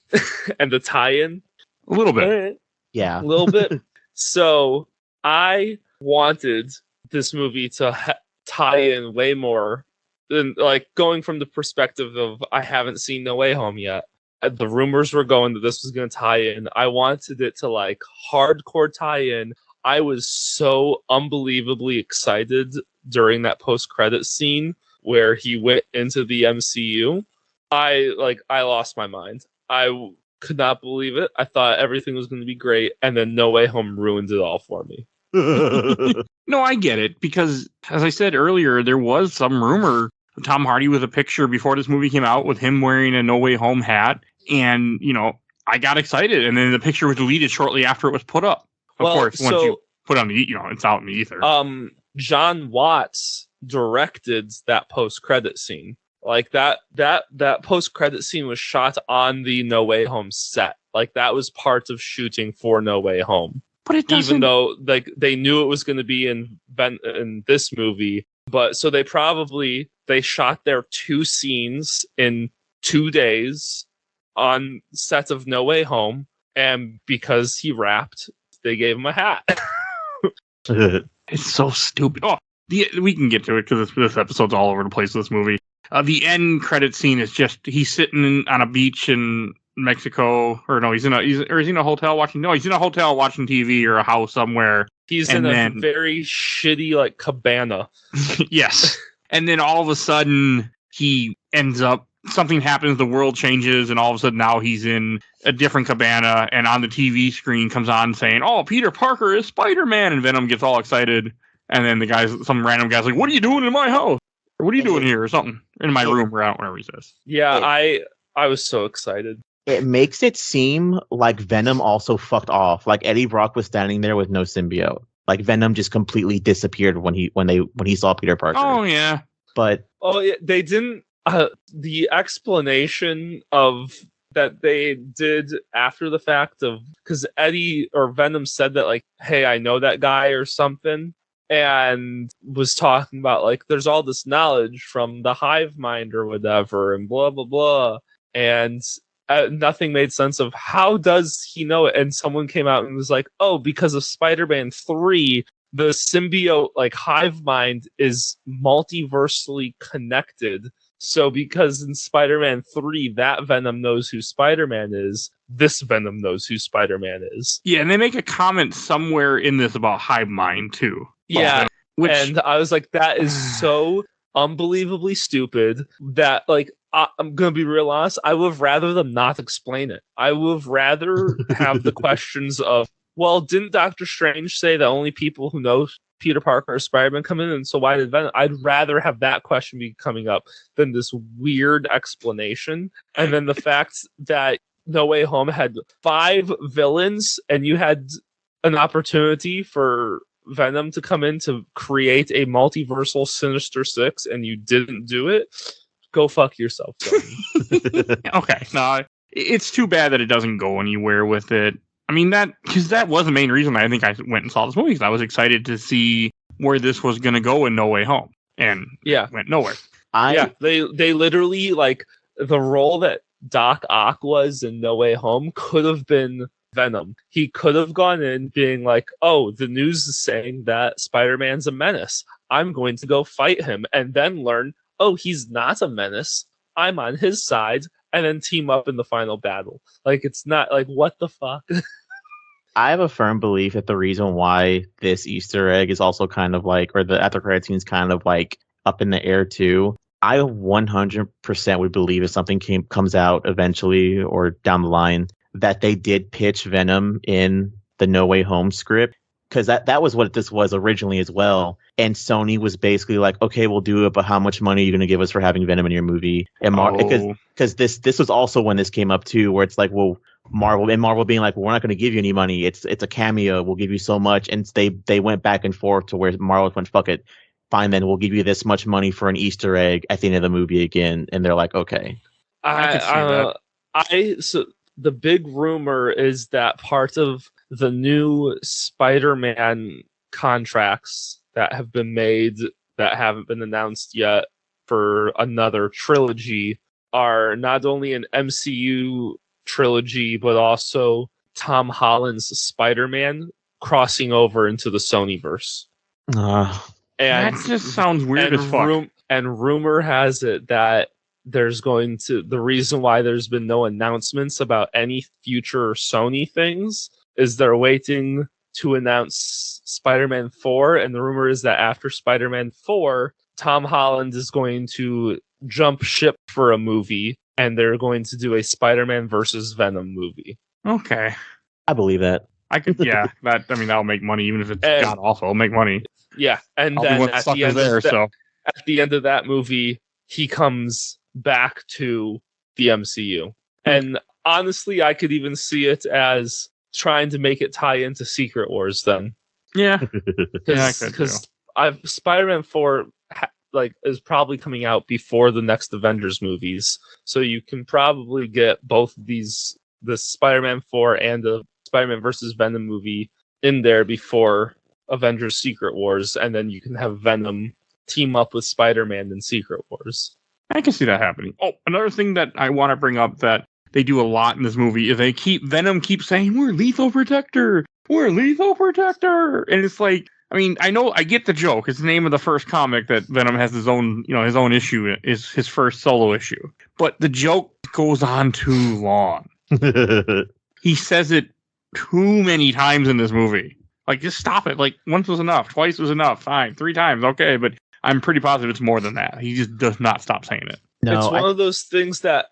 and the tie-in? A little bit. All right. Yeah. A little bit. So, I wanted this movie to tie in way more than, like, going from the perspective of I haven't seen No Way Home yet. The rumors were going that this was going to tie in. I wanted it to, like, hardcore tie in. I was so unbelievably excited during that post-credit scene where he went into the MCU. I lost my mind. I could not believe it. I thought everything was going to be great, and then No Way Home ruined it all for me. No, I get it, because, as I said earlier, there was some rumor of Tom Hardy with a picture before this movie came out with him wearing a No Way Home hat, and, I got excited, and then the picture was deleted shortly after it was put up. Of course, once you put on the, it's out in the ether. John Watts directed that post-credit scene. Like that post-credit scene was shot on the No Way Home set. Like that was part of shooting for No Way Home. But it doesn't. Even though they knew it was going to be in this movie, but so they shot their 2 scenes in 2 days on set of No Way Home, and because he rapped, they gave him a hat. It's so stupid. Oh, we can get to it because this episode's all over the place with this movie. The end credit scene is just he's sitting on a beach in Mexico, or no, he's in a hotel watching. No, he's in a hotel watching TV or a house somewhere. He's in a very shitty like cabana. Yes, and then all of a sudden he ends up. Something happens, the world changes, and all of a sudden now he's in a different cabana, and on the TV screen comes on saying, "Oh, Peter Parker is Spider-Man," and Venom gets all excited, and then some random guy's like, "What are you doing in my house? Or what are you doing here?" or something. In my room, or out, whatever he says. Yeah, I was so excited. It makes it seem like Venom also fucked off. Like Eddie Brock was standing there with no symbiote. Like Venom just completely disappeared when he saw Peter Parker. Oh yeah. But they didn't. The explanation of that they did after the fact of because Eddie or Venom said that like, "Hey, I know that guy" or something, and was talking about like there's all this knowledge from the hive mind or whatever, and blah blah blah, and nothing made sense of how does he know it. And someone came out and was like, "Oh, because of Spider-Man 3, the symbiote, like hive mind, is multiversally connected. So because in Spider-Man 3, that Venom knows who Spider-Man is, this Venom knows who Spider-Man is. Yeah, and they make a comment somewhere in this about hive mind too. Yeah, which and I was like, that is so unbelievably stupid that, like, I'm going to be real honest, I would have rather them not explain it. I would have rather have the questions of, well, didn't Doctor Strange say that only people who know Peter Parker or Spider-Man come in, and so why did Venom? I'd rather have that question be coming up than this weird explanation. And then the fact that No Way Home had 5 villains, and you had an opportunity for Venom to come in to create a multiversal Sinister Six, and you didn't do it. Go fuck yourself. Okay, no, it's too bad that it doesn't go anywhere with it. I mean, because that was the main reason I think I went and saw this movie, because I was excited to see where this was going to go in No Way Home, and it went nowhere. They literally, like, the role that Doc Ock was in No Way Home could have been Venom. He could have gone in being like, oh, the news is saying that Spider-Man's a menace. I'm going to go fight him, and then learn, oh, he's not a menace. I'm on his side, and then team up in the final battle. Like, it's not like, what the fuck? I have a firm belief that the reason why this Easter egg is also kind of like, or the after credit scene is kind of like up in the air too. I 100% would believe if something comes out eventually or down the line that they did pitch Venom in the No Way Home script, because that was what this was originally as well. And Sony was basically like, okay, we'll do it, but how much money are you going to give us for having Venom in your movie? And because this was also when this came up too, where it's like, well, Marvel being like, well, we're not going to give you any money. It's a cameo. We'll give you so much. And they went back and forth to where Marvel went, fuck it, fine, then we'll give you this much money for an Easter egg at the end of the movie again. And they're like, okay. I so the big rumor is that part of the new Spider-Man contracts that have been made that haven't been announced yet for another trilogy are not only an MCU trilogy, but also Tom Holland's Spider-Man crossing over into the Sonyverse. And that just sounds weird as fuck. And rumor has it that the reason why there's been no announcements about any future Sony things is they're waiting to announce Spider-Man 4, and the rumor is that after Spider-Man 4, Tom Holland is going to jump ship for a movie, and they're going to do a Spider-Man versus Venom movie. Okay. I believe that. I could, that'll make money, even if it's god awful, it'll make money. Yeah, and I'll then at the end of that movie, he comes back to the MCU. And honestly, I could even see it as trying to make it tie into Secret Wars then. Yeah. Because Spider-Man 4 is probably coming out before the next Avengers movies. So you can probably get both these, the Spider-Man 4 and the Spider-Man versus Venom movie in there before Avengers Secret Wars, and then you can have Venom team up with Spider-Man in Secret Wars. I can see that happening. Oh, another thing that I want to bring up that they do a lot in this movie is Venom keeps saying, we're Lethal Protector. We're Lethal Protector. And it's like, I mean, I get the joke. It's the name of the first comic that Venom has his own issue, is his first solo issue. But the joke goes on too long. He says it too many times in this movie. Like, just stop it. Like, once was enough. Twice was enough. Fine. 3 times. Okay. But I'm pretty positive it's more than that. He just does not stop saying it. No, it's one of those things that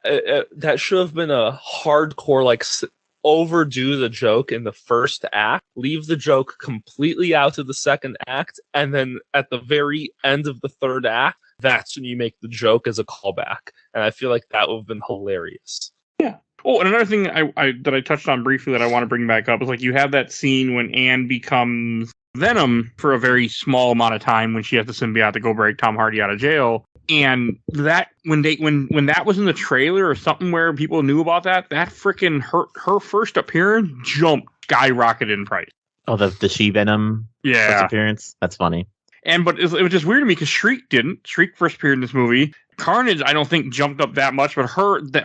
that should have been a hardcore, overdo the joke in the first act, leave the joke completely out of the second act, and then at the very end of the third act, that's when you make the joke as a callback. And I feel like that would have been hilarious. Yeah. Oh, and another thing that I touched on briefly that I want to bring back up is, like, you have that scene when Anne becomes Venom for a very small amount of time when she has the symbiote to go break Tom Hardy out of jail. And that when that was in the trailer or something where people knew about that freaking her first appearance skyrocketed in price. Oh, the She-Venom first appearance? That's funny. But it was just weird to me because Shriek didn't. Shriek first appeared in this movie. Carnage, I don't think jumped up that much, but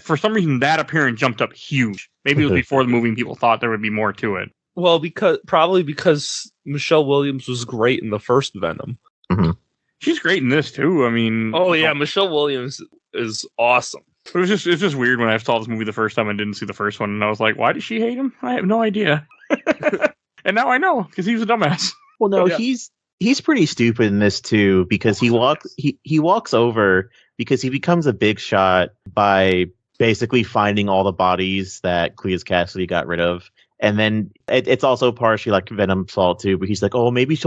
for some reason that appearance jumped up huge. Maybe it was before the movie and people thought there would be more to it. Well, because Michelle Williams was great in the first Venom. Mm-hmm. She's great in this too. I mean, Oh yeah, Michelle Williams is awesome. it was just weird when I saw this movie the first time and didn't see the first one, and I was like, why does she hate him? I have no idea. And now I know because he was a dumbass. Well, no, Yeah. he's pretty stupid in this too because he walks over because he becomes a big shot by basically finding all the bodies that Cletus Cassidy got rid of. And then it's also partially like Venom's fault too, but he's like, oh, maybe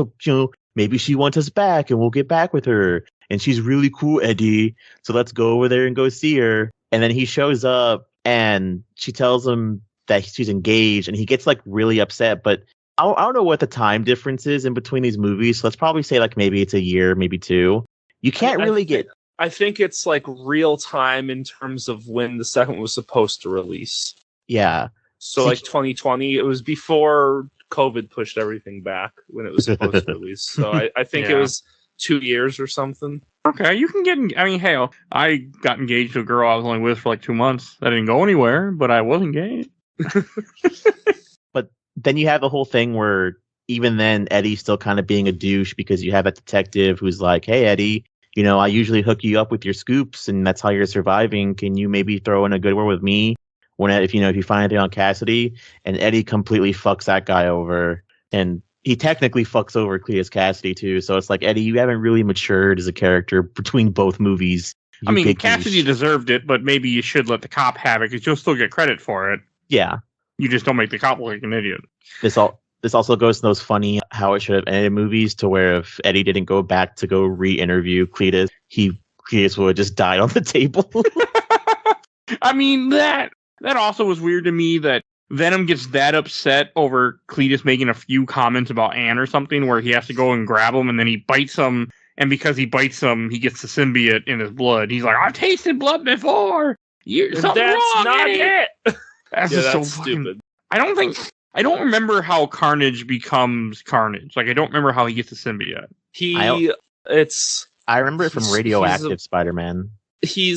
maybe she wants us back and we'll get back with her. And she's really cool, Eddie. So let's go over there and go see her. And then he shows up and she tells him that she's engaged and he gets like really upset. But I don't know what the time difference is in between these movies. So let's probably say like maybe it's a year, maybe two. You can't really get... I think it's like real time in terms of when the second was supposed to release. Yeah. So like 2020, it was before COVID pushed everything back when it was supposed to release. So I think it was 2 years or something. Okay, you can get... I mean, hell, I got engaged to a girl I was only with for like 2 months. That didn't go anywhere, but I was engaged. But then you have the whole thing where even then Eddie's still kind of being a douche because you have a detective who's like, hey, Eddie, you know, I usually hook you up with your scoops and that's how you're surviving. Can you maybe throw in a good word with me if you find anything on Cassidy? And Eddie completely fucks that guy over. And he technically fucks over Cletus Cassidy too. So it's like, Eddie, you haven't really matured as a character between both movies. I mean, Cassidy deserved it, but maybe you should let the cop have it because you'll still get credit for it. Yeah. You just don't make the cop look like an idiot. This also goes to those funny how it should have ended movies to where if Eddie didn't go back to go re-interview Cletus, Cletus would have just died on the table. I mean, that also was weird to me that Venom gets that upset over Cletus making a few comments about Anne or something where he has to go and grab him and then he bites him. And because he bites him, he gets the symbiote in his blood. He's like, I've tasted blood before. Something's wrong, not Eddie. it. That's just so stupid. I don't remember how Carnage becomes Carnage. Like, I don't remember how he gets the symbiote. I remember it from Radioactive Spider-Man. He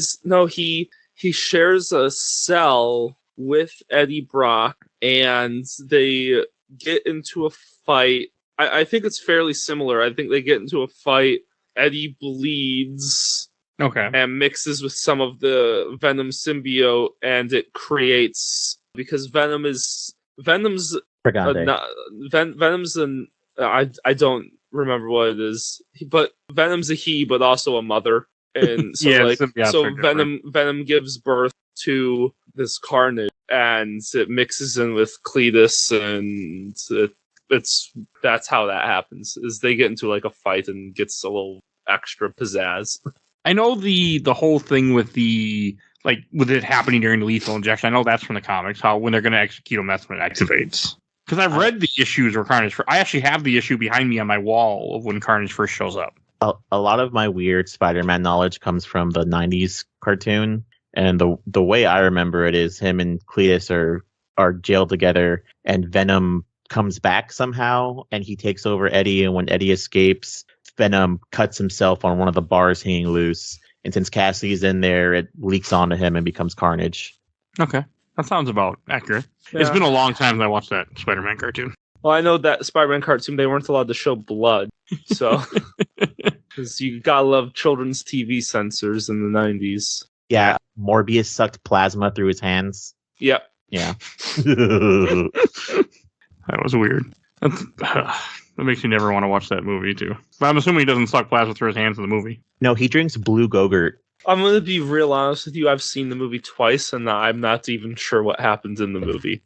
shares a cell with Eddie Brock, and they get into a fight. I think it's fairly similar. I think they get into a fight. Eddie bleeds. Okay. And mixes with some of the Venom symbiote, and it creates, because Venom's I don't remember what it is, but Venom's a he, but also a mother, and so Venom gives birth to this Carnage, and it mixes in with Cletus, and that's how that happens. Is they get into like a fight and gets a little extra pizzazz. I know the whole thing with with it happening during the lethal injection. I know that's from the comics. How when they're going to execute him, that's when it activates. Because I've read the issues where Carnage. I actually have the issue behind me on my wall of when Carnage first shows up. A lot of my weird Spider-Man knowledge comes from the '90s cartoon, and the way I remember it is him and Cletus are jailed together, and Venom comes back somehow, and he takes over Eddie. And when Eddie escapes, Venom cuts himself on one of the bars hanging loose. And since Cassidy's in there, it leaks onto him and becomes Carnage. Okay. That sounds about accurate. Yeah. It's been a long time since I watched that Spider-Man cartoon. Well, I know that Spider-Man cartoon, they weren't allowed to show blood. So, because you gotta love children's TV censors in the 90s. Yeah. Morbius sucked plasma through his hands. Yep. Yeah. That was weird. That makes you never want to watch that movie, too. But I'm assuming he doesn't suck plasma through his hands in the movie. No, he drinks blue Go-Gurt. I'm going to be real honest with you. I've seen the movie twice, and I'm not even sure what happens in the movie.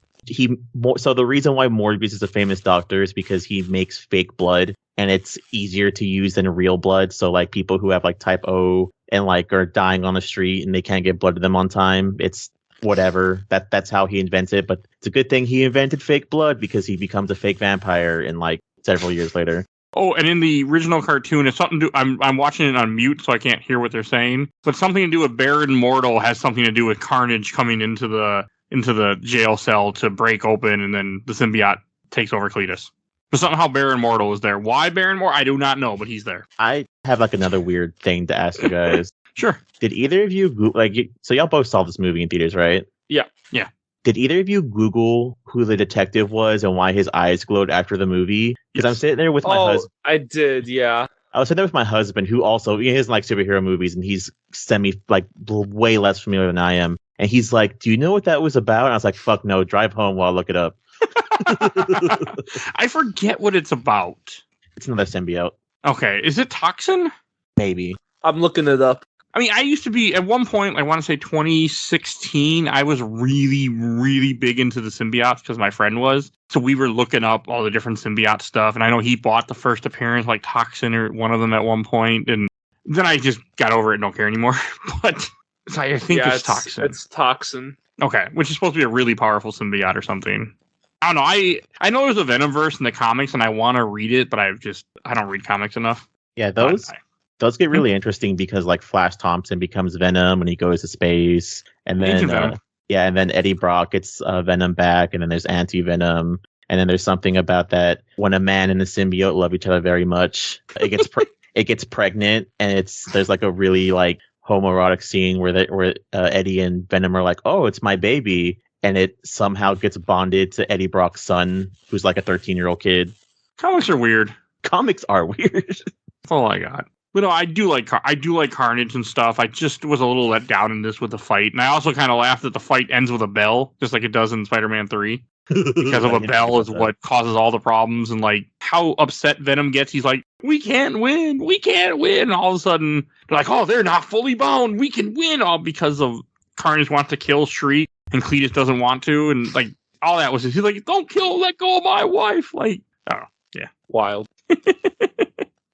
So the reason why Morbius is a famous doctor is because he makes fake blood, and it's easier to use than real blood. So, like, people who have, like, type O and, like, are dying on the street and they can't get blood to them on time, it's whatever. That's how he invents it. But it's a good thing he invented fake blood because he becomes a fake vampire in, like, several years later. Oh, and in the original cartoon, it's something to do. I'm watching it on mute, so I can't hear what they're saying. But something to do with Baron Mortal has something to do with Carnage coming into the jail cell to break open, and then the symbiote takes over Cletus. But somehow Baron Mortal is there. Why Baron Mortal? I do not know, but he's there. I have like another weird thing to ask you guys. Sure. Did either of you so y'all both saw this movie in theaters, right? Yeah. Yeah. Did either of you Google who the detective was and why his eyes glowed after the movie? Because I'm sitting there with my husband. I did, yeah. I was sitting there with my husband, who also he doesn't like superhero movies, and he's way less familiar than I am. And he's like, "Do you know what that was about?" And I was like, "Fuck no, drive home while I look it up." I forget what it's about. It's another symbiote, Okay, is it toxin? maybe. I'm looking it up. I mean, I used to be, at one point, I want to say 2016, I was really, really big into the symbiotes because my friend was. So we were looking up all the different symbiote stuff. And I know he bought the first appearance, like Toxin or one of them at one point. And then I just got over it and don't care anymore. But so I think it's Toxin. It's Toxin. Okay, which is supposed to be a really powerful symbiote or something. I don't know. I know there's a Venomverse in the comics and I want to read it, but I don't read comics enough. Yeah, those get really interesting because like Flash Thompson becomes Venom when he goes to space, and then and then Eddie Brock gets Venom back, and then there's Anti-Venom, and then there's something about that when a man and a symbiote love each other very much, it gets pregnant, and there's like a really like homoerotic scene where Eddie and Venom are like, "Oh, it's my baby," and it somehow gets bonded to Eddie Brock's son, who's like a 13-year-old kid. Comics are weird. Comics are weird. That's all I got. But no, I do like Carnage and stuff. I just was a little let down in this with the fight, and I also kind of laughed that the fight ends with a bell, just like it does in Spider-Man 3, because of a bell is what causes all the problems, and like how upset Venom gets. He's like, "We can't win, and all of a sudden they're like, "Oh, they're not fully bound, we can win," all because of Carnage wants to kill Shriek, and Cletus doesn't want to, and like all that was just, he's like, "Don't let go of my wife," like, I don't know, yeah, wild.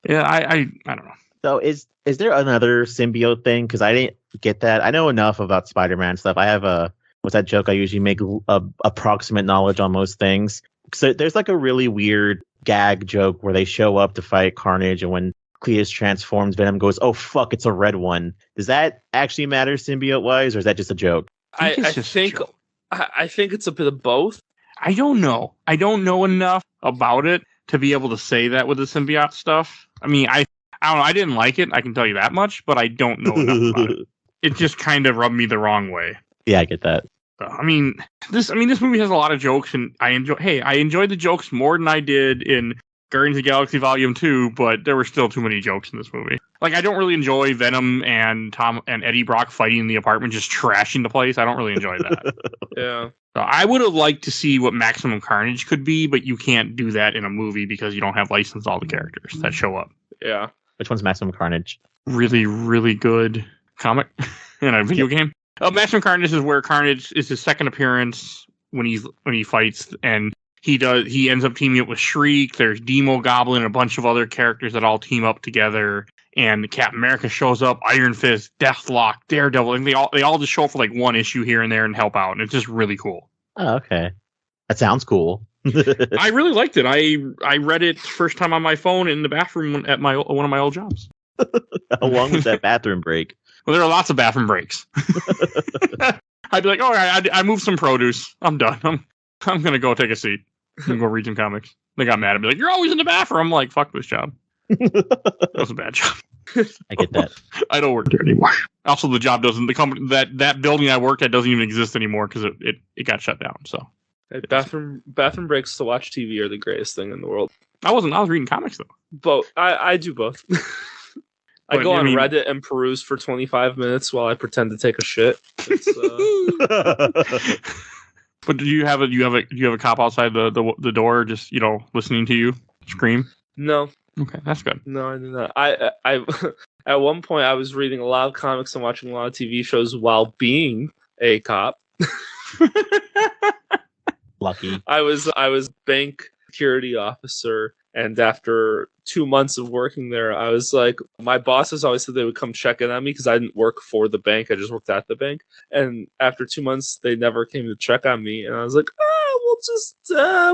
Yeah, I don't know. So is there another symbiote thing? Because I didn't get that. I know enough about Spider-Man stuff. I have what's that joke I usually make? Approximate knowledge on most things. So there's like a really weird gag joke where they show up to fight Carnage, and when Cletus transforms, Venom goes, "Oh fuck, it's a red one." Does that actually matter symbiote-wise, or is that just a joke? I think it's a bit of both. I don't know. I don't know enough about it to be able to say that with the symbiote stuff. I mean, I don't know. I didn't like it. I can tell you that much, but I don't know enough about it. It just kind of rubbed me the wrong way. Yeah, I get that. I mean, this movie has a lot of jokes, and I enjoyed the jokes more than I did in Guardians of the Galaxy Volume 2, but there were still too many jokes in this movie. Like, I don't really enjoy Venom and Tom and Eddie Brock fighting in the apartment, just trashing the place. I don't really enjoy that. Yeah. So I would have liked to see what Maximum Carnage could be, but you can't do that in a movie because you don't have licensed all the characters that show up. Yeah. Which one's Maximum Carnage? Really, really good comic and a video game. Maximum Carnage is where Carnage is his second appearance when he fights, and he ends up teaming up with Shriek. There's Demo Goblin and a bunch of other characters that all team up together. And Captain America shows up, Iron Fist, Deathlock, Daredevil, and they all just show up for like one issue here and there and help out, and it's just really cool. Oh, okay. That sounds cool. I really liked it. I read it first time on my phone in the bathroom at one of my old jobs. How long was that bathroom break? Well, there are lots of bathroom breaks. I'd be like, all right, I moved some produce. I'm done. I'm gonna go take a seat and go read some comics. They got mad at me, like, you're always in the bathroom. I'm like, fuck this job. That was a bad job. I get that. I don't work there anymore. Also, the job doesn't. The company that building I worked at doesn't even exist anymore because it got shut down. So, bathroom breaks to watch TV are the greatest thing in the world. I was reading comics though. Both. I do both. I go on Reddit and peruse for 25 minutes while I pretend to take a shit. But do you have a cop outside the door, just listening to you scream? No. Okay, that's good. No, I did not. I at one point I was reading a lot of comics and watching a lot of TV shows while being a cop. Lucky. I was bank security officer, and after 2 months of working there, I was like, my bosses always said they would come check in on me because I didn't work for the bank. I just worked at the bank. And after 2 months, they never came to check on me. And I was like, we'll just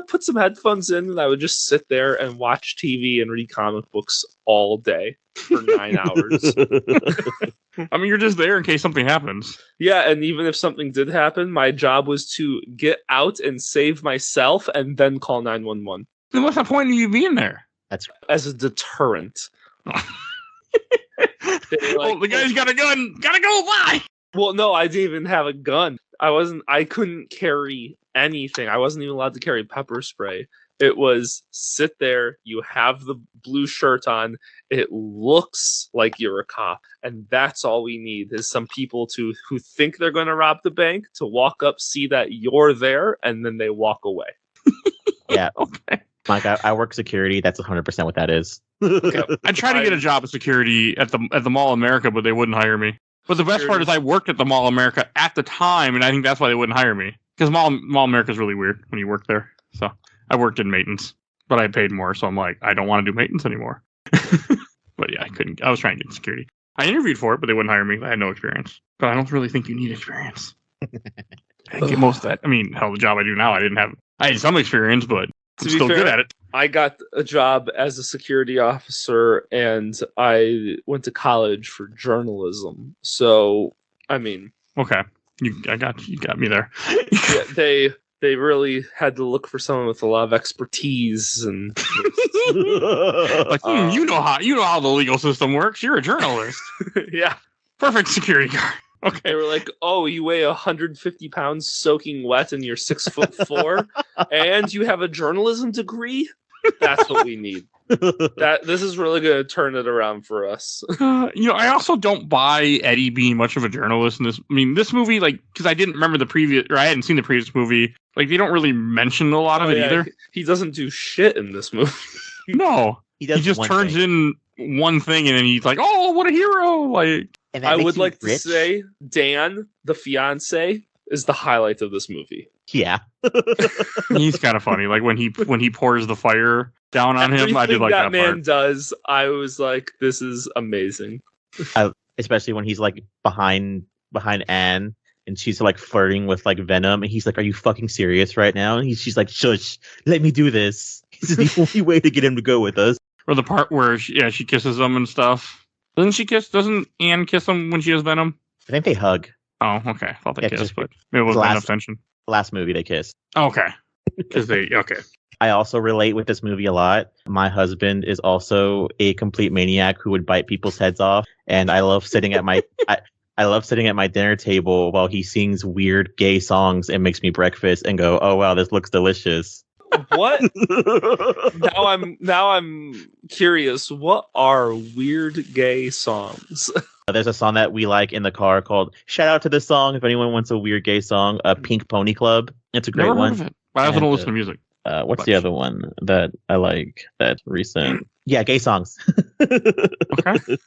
put some headphones in, and I would just sit there and watch TV and read comic books all day for 9 hours. I mean, you're just there in case something happens. Yeah, and even if something did happen, my job was to get out and save myself and then call 911. Then what's the point of you being there? That's as a deterrent. The guy's got a gun. Gotta go. Bye. Well, no, I didn't even have a gun. I couldn't carry anything. I wasn't even allowed to carry pepper spray. It was sit there, you have the blue shirt on, it looks like you're a cop, and that's all we need is some people who think they're going to rob the bank to walk up, see that you're there, and then they walk away. Yeah. Okay. Like I work security. That's 100% what that is. Okay. I tried to get a job of security at the Mall of America, but they wouldn't hire me. But the best part is I worked at the Mall of America at the time, and I think that's why they wouldn't hire me. Because Mall of America is really weird when you work there. So I worked in maintenance, but I paid more, so I'm like, I don't want to do maintenance anymore. But yeah, I couldn't. I was trying to get security. I interviewed for it, but they wouldn't hire me. I had no experience. But I don't really think you need experience. I get most of that. I mean, hell, the job I do now, I had some experience, but I'm still good at it. I got a job as a security officer, and I went to college for journalism. So, I mean, Okay, you got me there. yeah, they really had to look for someone with a lot of expertise and like you know how the legal system works. You're a journalist. yeah. Perfect security guard. They Okay. were like, "Oh, you weigh 150 pounds soaking wet, and you're 6'4", and you have a journalism degree. That's what we need. This is really going to turn it around for us." I also don't buy Eddie being much of a journalist in this. I mean, this movie, like, because I didn't remember I hadn't seen the previous movie. Like, they don't really mention a lot of it either. He doesn't do shit in this movie. No, He he just turns in one thing, and then he's like, "Oh, what a hero!" Like, And that I makes would you like to rich. say Dan, the fiance, is the highlight of this movie. Yeah. he's kind of funny. Like when he pours the fire down on him, I did like that man part. does. I was like, this is amazing. Especially when he's like behind Anne and she's like flirting with like Venom and he's like, "Are you fucking serious right now?" And she's like, "Shush, let me do this. This is the only way to get him to go with us." Or the part where she kisses him and stuff. Doesn't Anne kiss him when she has Venom? I think they hug. Oh, okay. I thought they Yeah, kissed, just- but maybe it wasn't last- enough tension. Last movie they kissed. Okay. Okay. I also relate with this movie a lot. My husband is also a complete maniac who would bite people's heads off, and I love sitting at my I love sitting at my dinner table while he sings weird gay songs and makes me breakfast and go, "Oh wow, this looks delicious." What? now I'm curious. What are weird gay songs? There's a song that we like in the car called "Shout Out to this Song." If anyone wants a weird gay song, Pink Pony Club. It's a great Never one. heard of it. But I also And, don't listen to music. What's the other one that I like? That recent? Yeah, gay songs. Okay.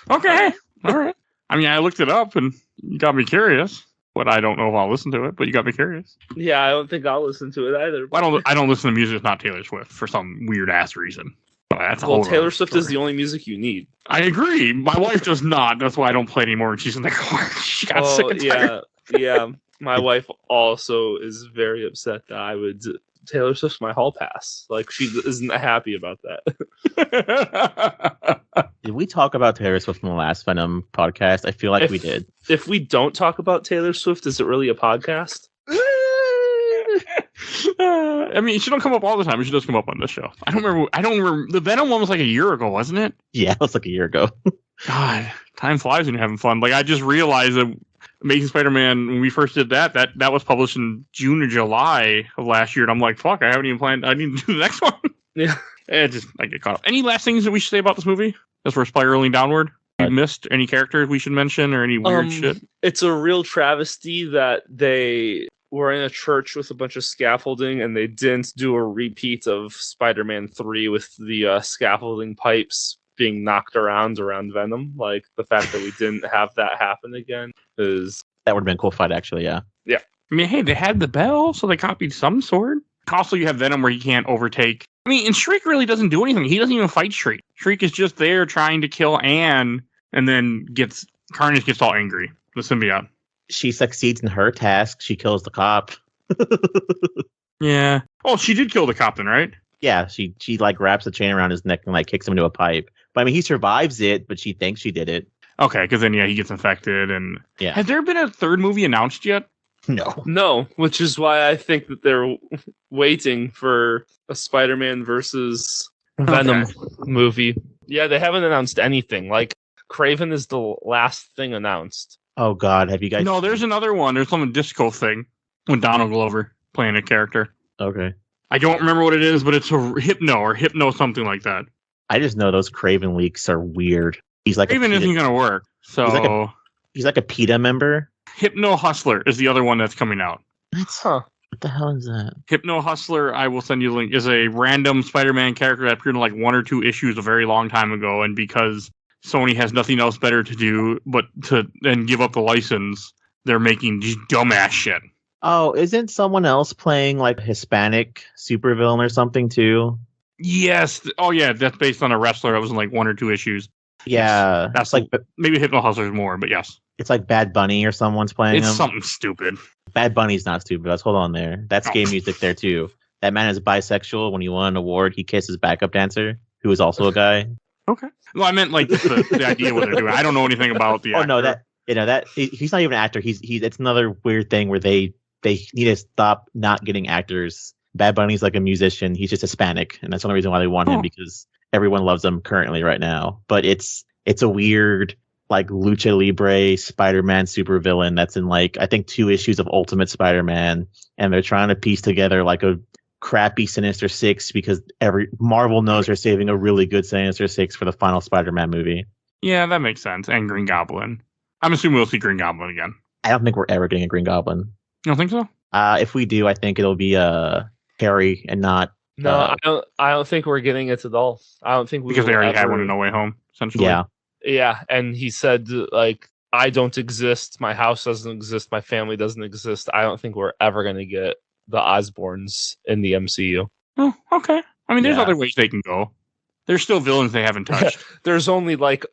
Okay. All right. I mean, I looked it up and you got me curious. But I don't know if I'll listen to it. But you got me curious. Yeah, I don't think I'll listen to it either. I don't listen to music that's not Taylor Swift for some weird ass reason. But that's a Well, whole Taylor other Swift story. is the only music you need. I agree. My wife does not. That's why I don't play anymore when she's in the car. She got sick and tired. Yeah. My wife also is very upset that I would Taylor Swift's my hall pass. Like, she isn't happy about that. Did we talk about Taylor Swift in the last Venom podcast? I feel like we did. If we don't talk about Taylor Swift, is it really a podcast? I mean, she don't come up all the time. She does come up on this show. I don't remember. The Venom one was like a year ago, wasn't it? Yeah, it was like a year ago. God, time flies when you're having fun. Like, I just realized that Amazing Spider-Man, when we first did that was published in June or July of last year, and I'm like, fuck, I haven't even planned. I need to do the next one. Yeah. And I get caught up. Any last things that we should say about this movie as we're spiraling downward? We missed any characters we should mention or any weird shit? It's a real travesty that they were in a church with a bunch of scaffolding and they didn't do a repeat of Spider-Man 3 with the scaffolding pipes being knocked around Venom. Like, the fact that we didn't have that happen again is... That would have been a cool fight, actually, yeah. I mean, hey, they had the bell, so they copied some sort. Also, you have Venom where he can't overtake. I mean, and Shriek really doesn't do anything. He doesn't even fight Shriek. Shriek is just there trying to kill Anne, and then Carnage gets all angry. The symbiote. She succeeds in her task. She kills the cop. Yeah. Oh, she did kill the cop then, right? Yeah, she like wraps the chain around his neck and like kicks him into a pipe. But I mean, he survives it, but she thinks she did it. Okay, because then he gets infected, and Yeah. Has there been a third movie announced yet? No, which is why I think that they're waiting for a Spider-Man versus Venom movie. Yeah, they haven't announced anything. Like, Kraven is the last thing announced. Oh God, have you guys? No, there's another one. There's some disco thing with Donald Glover playing a character. Okay. I don't remember what it is, but it's a Hypno something like that. I just know those Craven leaks are weird. He's like Craven isn't going to work. So he's like a PETA member. Hypno Hustler is the other one that's coming out. What the hell is that? Hypno Hustler, I will send you a link, is a random Spider-Man character that appeared in like 1 or 2 issues a very long time ago, and because Sony has nothing else better to do but to then give up the license, they're making just dumbass shit. Oh, isn't someone else playing like Hispanic supervillain or something too? Yes. Oh yeah, that's based on a wrestler that was in like 1 or 2 issues. Yeah, That's like maybe Hypno Hustler's more, but yes. It's like Bad Bunny or someone's playing It's him. something stupid. Bad Bunny's not stupid. Let's hold on there. That's gay music there too. That man is bisexual. When he won an award, he kissed his backup dancer, who is also a guy. Okay. Well, I meant like the idea what they're doing. I don't know anything about the. Oh no, he's not even an actor. He's it's another weird thing where they need to stop not getting actors. Bad Bunny's like a musician. He's just Hispanic, and that's the only reason why they want him, because everyone loves him currently right now. But it's a weird like lucha libre Spider-Man supervillain that's in like I think 2 issues of Ultimate Spider-Man, and they're trying to piece together like a crappy Sinister Six because Marvel knows they're saving a really good Sinister Six for the final Spider-Man movie. Yeah, that makes sense. And Green Goblin. I'm assuming we'll see Green Goblin again. I don't think we're ever getting a Green Goblin. You don't think so? If we do, I think it'll be Harry and not. No, I don't think we're getting it at all. I don't think because they already had one in No Way Home, essentially. Yeah, and he said like, I don't exist, my house doesn't exist, my family doesn't exist. I don't think we're ever gonna get the Osborns in the MCU. Oh, okay. I mean, there's other ways they can go. There's still villains they haven't touched. There's only like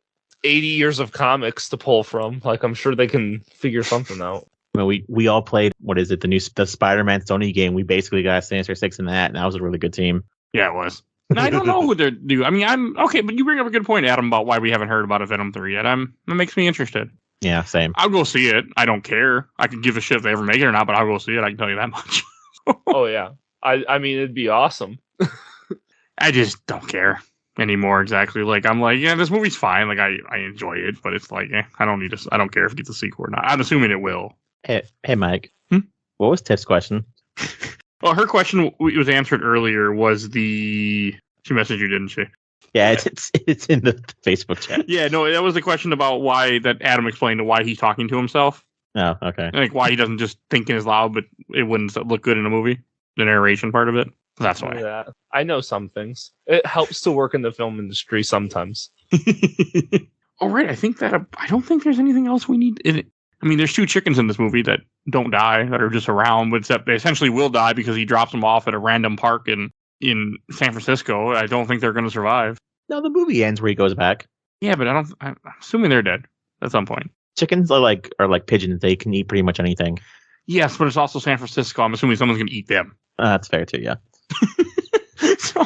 80 years of comics to pull from. Like, I'm sure they can figure something out. I mean, we all played, what is it, the Spider-Man Sony game. We basically got a Sinister Six in that, and that was a really good team. Yeah, it was. And I don't know who they're do. I mean, I'm okay, but you bring up a good point, Adam, about why we haven't heard about a Venom 3 yet. That makes me interested. Yeah, same. I'll go see it. I don't care. I could give a shit if they ever make it or not, but I'll go see it. I can tell you that much. Oh yeah, I mean, it'd be awesome. I just don't care anymore. Exactly. Like I'm like, yeah, this movie's fine. Like I enjoy it, but it's like, I don't need to. I don't care if it gets a sequel or not. I'm assuming it will. Hey, Mike. What was Tiff's question? Well, her question was answered earlier. She messaged you, didn't she? Yeah, it's in the Facebook chat. Yeah, no, that was the question about why that Adam explained why he's talking to himself. Oh, okay. Like why he doesn't just think as loud, but it wouldn't look good in a movie. The narration part of it. That's why. Yeah, I know some things. It helps to work in the film industry sometimes. Oh, right. I don't think there's anything else we need. I mean, there's 2 chickens in this movie that don't die, that are just around, but they essentially will die because he drops them off at a random park in San Francisco. I don't think they're going to survive. No, the movie ends where he goes back. Yeah, but I'm assuming they're dead at some point. Chickens are like pigeons. They can eat pretty much anything. Yes, but it's also San Francisco. I'm assuming someone's going to eat them. That's fair too, yeah. So,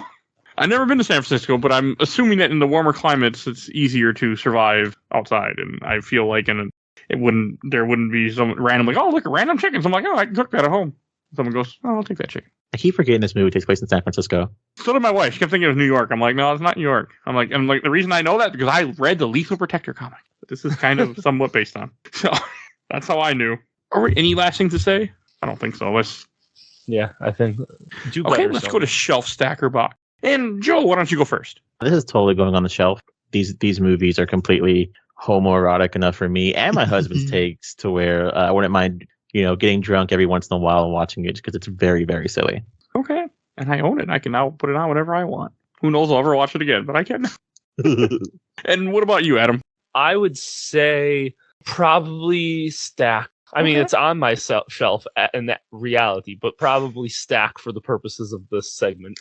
I've never been to San Francisco, but I'm assuming that in the warmer climates, it's easier to survive outside. And I feel like there wouldn't be some random like, oh, look, random chickens. I'm like, oh, I can cook that at home. Someone goes, oh, I'll take that chicken. I keep forgetting this movie takes place in San Francisco. So did my wife. She kept thinking it was New York. I'm like, no, it's not New York. I'm like, the reason I know that because I read the Lethal Protector comic. This is kind of somewhat based on. So that's how I knew. Are we any last thing to say? I don't think so. Yeah, I think. Okay, let's go to Shelf Stacker Box. And Joe, why don't you go first? This is totally going on the shelf. These movies are completely homoerotic enough for me and my husband's takes to where I wouldn't mind, getting drunk every once in a while and watching it because it's very, very silly. Okay. And I own it. I can now put it on whenever I want. Who knows? I'll ever watch it again, but I can. And what about you, Adam? I would say probably Stack. I mean, it's on my shelf in that reality, but probably Stack for the purposes of this segment.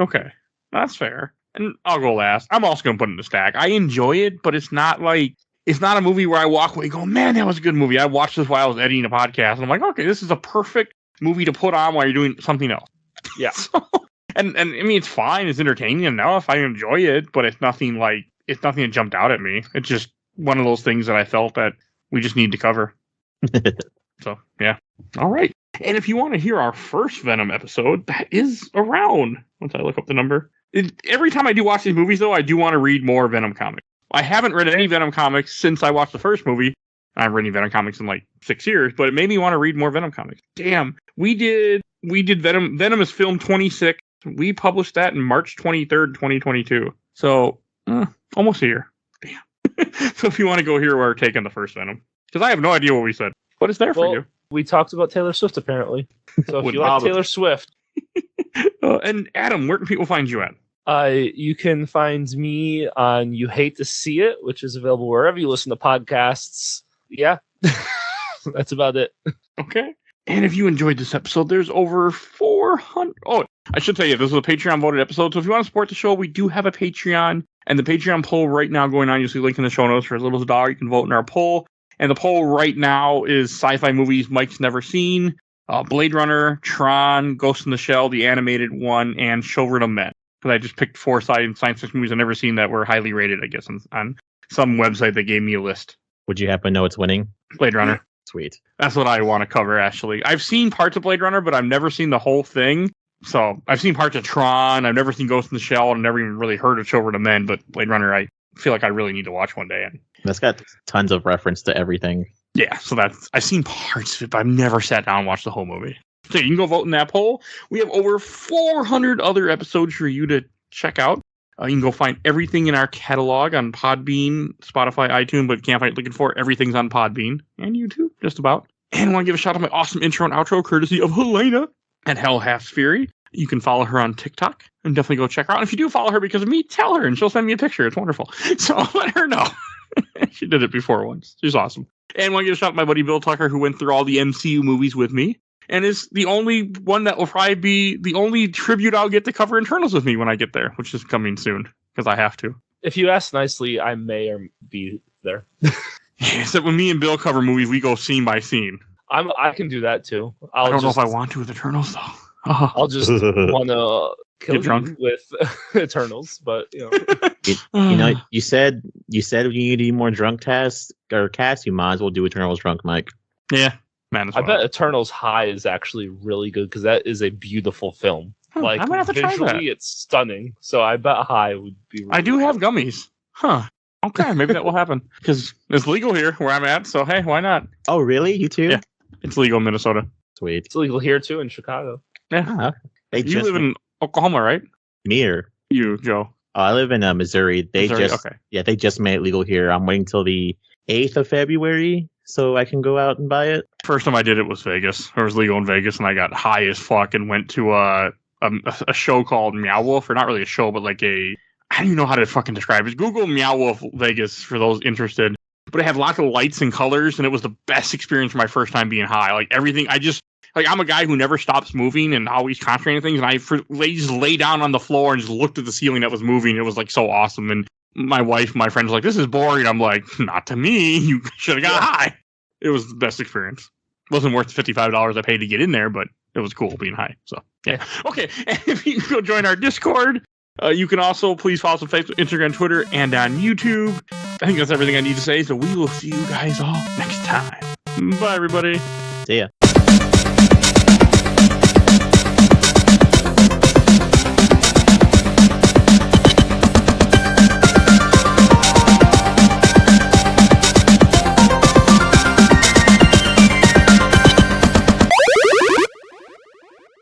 Okay. That's fair. And I'll go last. I'm also going to put it in the Stack. I enjoy it, but it's not a movie where I walk away going, man, that was a good movie. I watched this while I was editing a podcast, and I'm like, okay, this is a perfect movie to put on while you're doing something else. Yeah. And I mean, it's fine. It's entertaining enough. I enjoy it, but it's nothing that jumped out at me. It's just one of those things that I felt that we just need to cover. So, yeah. All right. And if you want to hear our first Venom episode, that is around, once I look up the number. Every time I do watch these movies, though, I do want to read more Venom comics. I haven't read any Venom comics since I watched the first movie, I haven't read any Venom comics in like 6 years, but it made me want to read more Venom comics. Damn, we did Venom. Venom is film 26. We published that in March 23rd, 2022. So almost a year. Damn. So if you want to go hear our take on the first Venom, because I have no idea what we said, but it's there for you. We talked about Taylor Swift apparently. So if you like Taylor Swift. And Adam, where can people find you at? You can find me on You Hate to See It, which is available wherever you listen to podcasts. Yeah, that's about it. Okay. And if you enjoyed this episode, there's over 400. Oh, I should tell you, this is a Patreon voted episode. So if you want to support the show, we do have a Patreon. And the Patreon poll right now going on, you'll see a link in the show notes. For as little as $1, you can vote in our poll. And the poll right now is sci-fi movies Mike's never seen, Blade Runner, Tron, Ghost in the Shell, the animated one, and Children of Men. Because I just picked 4 science fiction movies I've never seen that were highly rated, I guess, on some website that gave me a list. Would you happen to know what's winning? Blade Runner. Sweet. That's what I want to cover, actually. I've seen parts of Blade Runner, but I've never seen the whole thing. So I've seen parts of Tron. I've never seen Ghost in the Shell. I've never even really heard of Children of Men, but Blade Runner, I feel like I really need to watch one day. And that's got tons of reference to everything. Yeah, so I've seen parts of it, but I've never sat down and watched the whole movie. So you can go vote in that poll. We have over 400 other episodes for you to check out. You can go find everything in our catalog on Podbean, Spotify, iTunes, but if you can't find it looking for, everything's on Podbean and YouTube, just about. And I want to give a shout out to my awesome intro and outro, courtesy of Helena at Hell Half Fury. You can follow her on TikTok and definitely go check her out. And if you do follow her because of me, tell her and she'll send me a picture. It's wonderful. So let her know. She did it before once. She's awesome. And I want to give a shout out to my buddy Bill Tucker, who went through all the MCU movies with me and is the only one that will probably be the only tribute I'll get to cover Internals with me when I get there, which is coming soon because I have to. If you ask nicely, I may or be there. Except when me and Bill cover movies, we go scene by scene. I can do that too. I don't know if I want to with Eternals though. I'll just want to kill drunk with Eternals, but you know. You said you need more drunk casts. You might as well do Eternals drunk, Mike. Yeah, man. I bet Eternals High is actually really good because that is a beautiful film. Like I might have to try that. Visually, it's stunning. So I bet High would be. Really I do good. have gummies. Huh. Okay, maybe that will happen because it's legal here where I'm at. So hey, why not? Oh, really? You too? Yeah, it's legal in Minnesota. Sweet. It's legal here too in Chicago. Yeah. You live in Oklahoma, right? Me or you, Joe? I live in Missouri. They just made it legal here. I'm waiting till the 8th of February so I can go out and buy it. First time I did it was Vegas. It was legal in Vegas, and I got high as fuck and went to a show called Meow Wolf, or not really a show, but like I don't even know how to fucking describe it. Google Meow Wolf Vegas for those interested. But it had lots of lights and colors, and it was the best experience for my first time being high. Like everything, I'm a guy who never stops moving and always concentrating things, and I just lay down on the floor and just looked at the ceiling that was moving. It was like so awesome. And my friend was like, "This is boring." I'm like, "Not to me. You should have got high." It was the best experience. It wasn't worth the $55 I paid to get in there, but it was cool being high. So yeah. Okay. And if you can go join our Discord, you can also please follow us on Facebook, Instagram, Twitter, and on YouTube. I think that's everything I need to say. So we will see you guys all next time. Bye, everybody. See ya.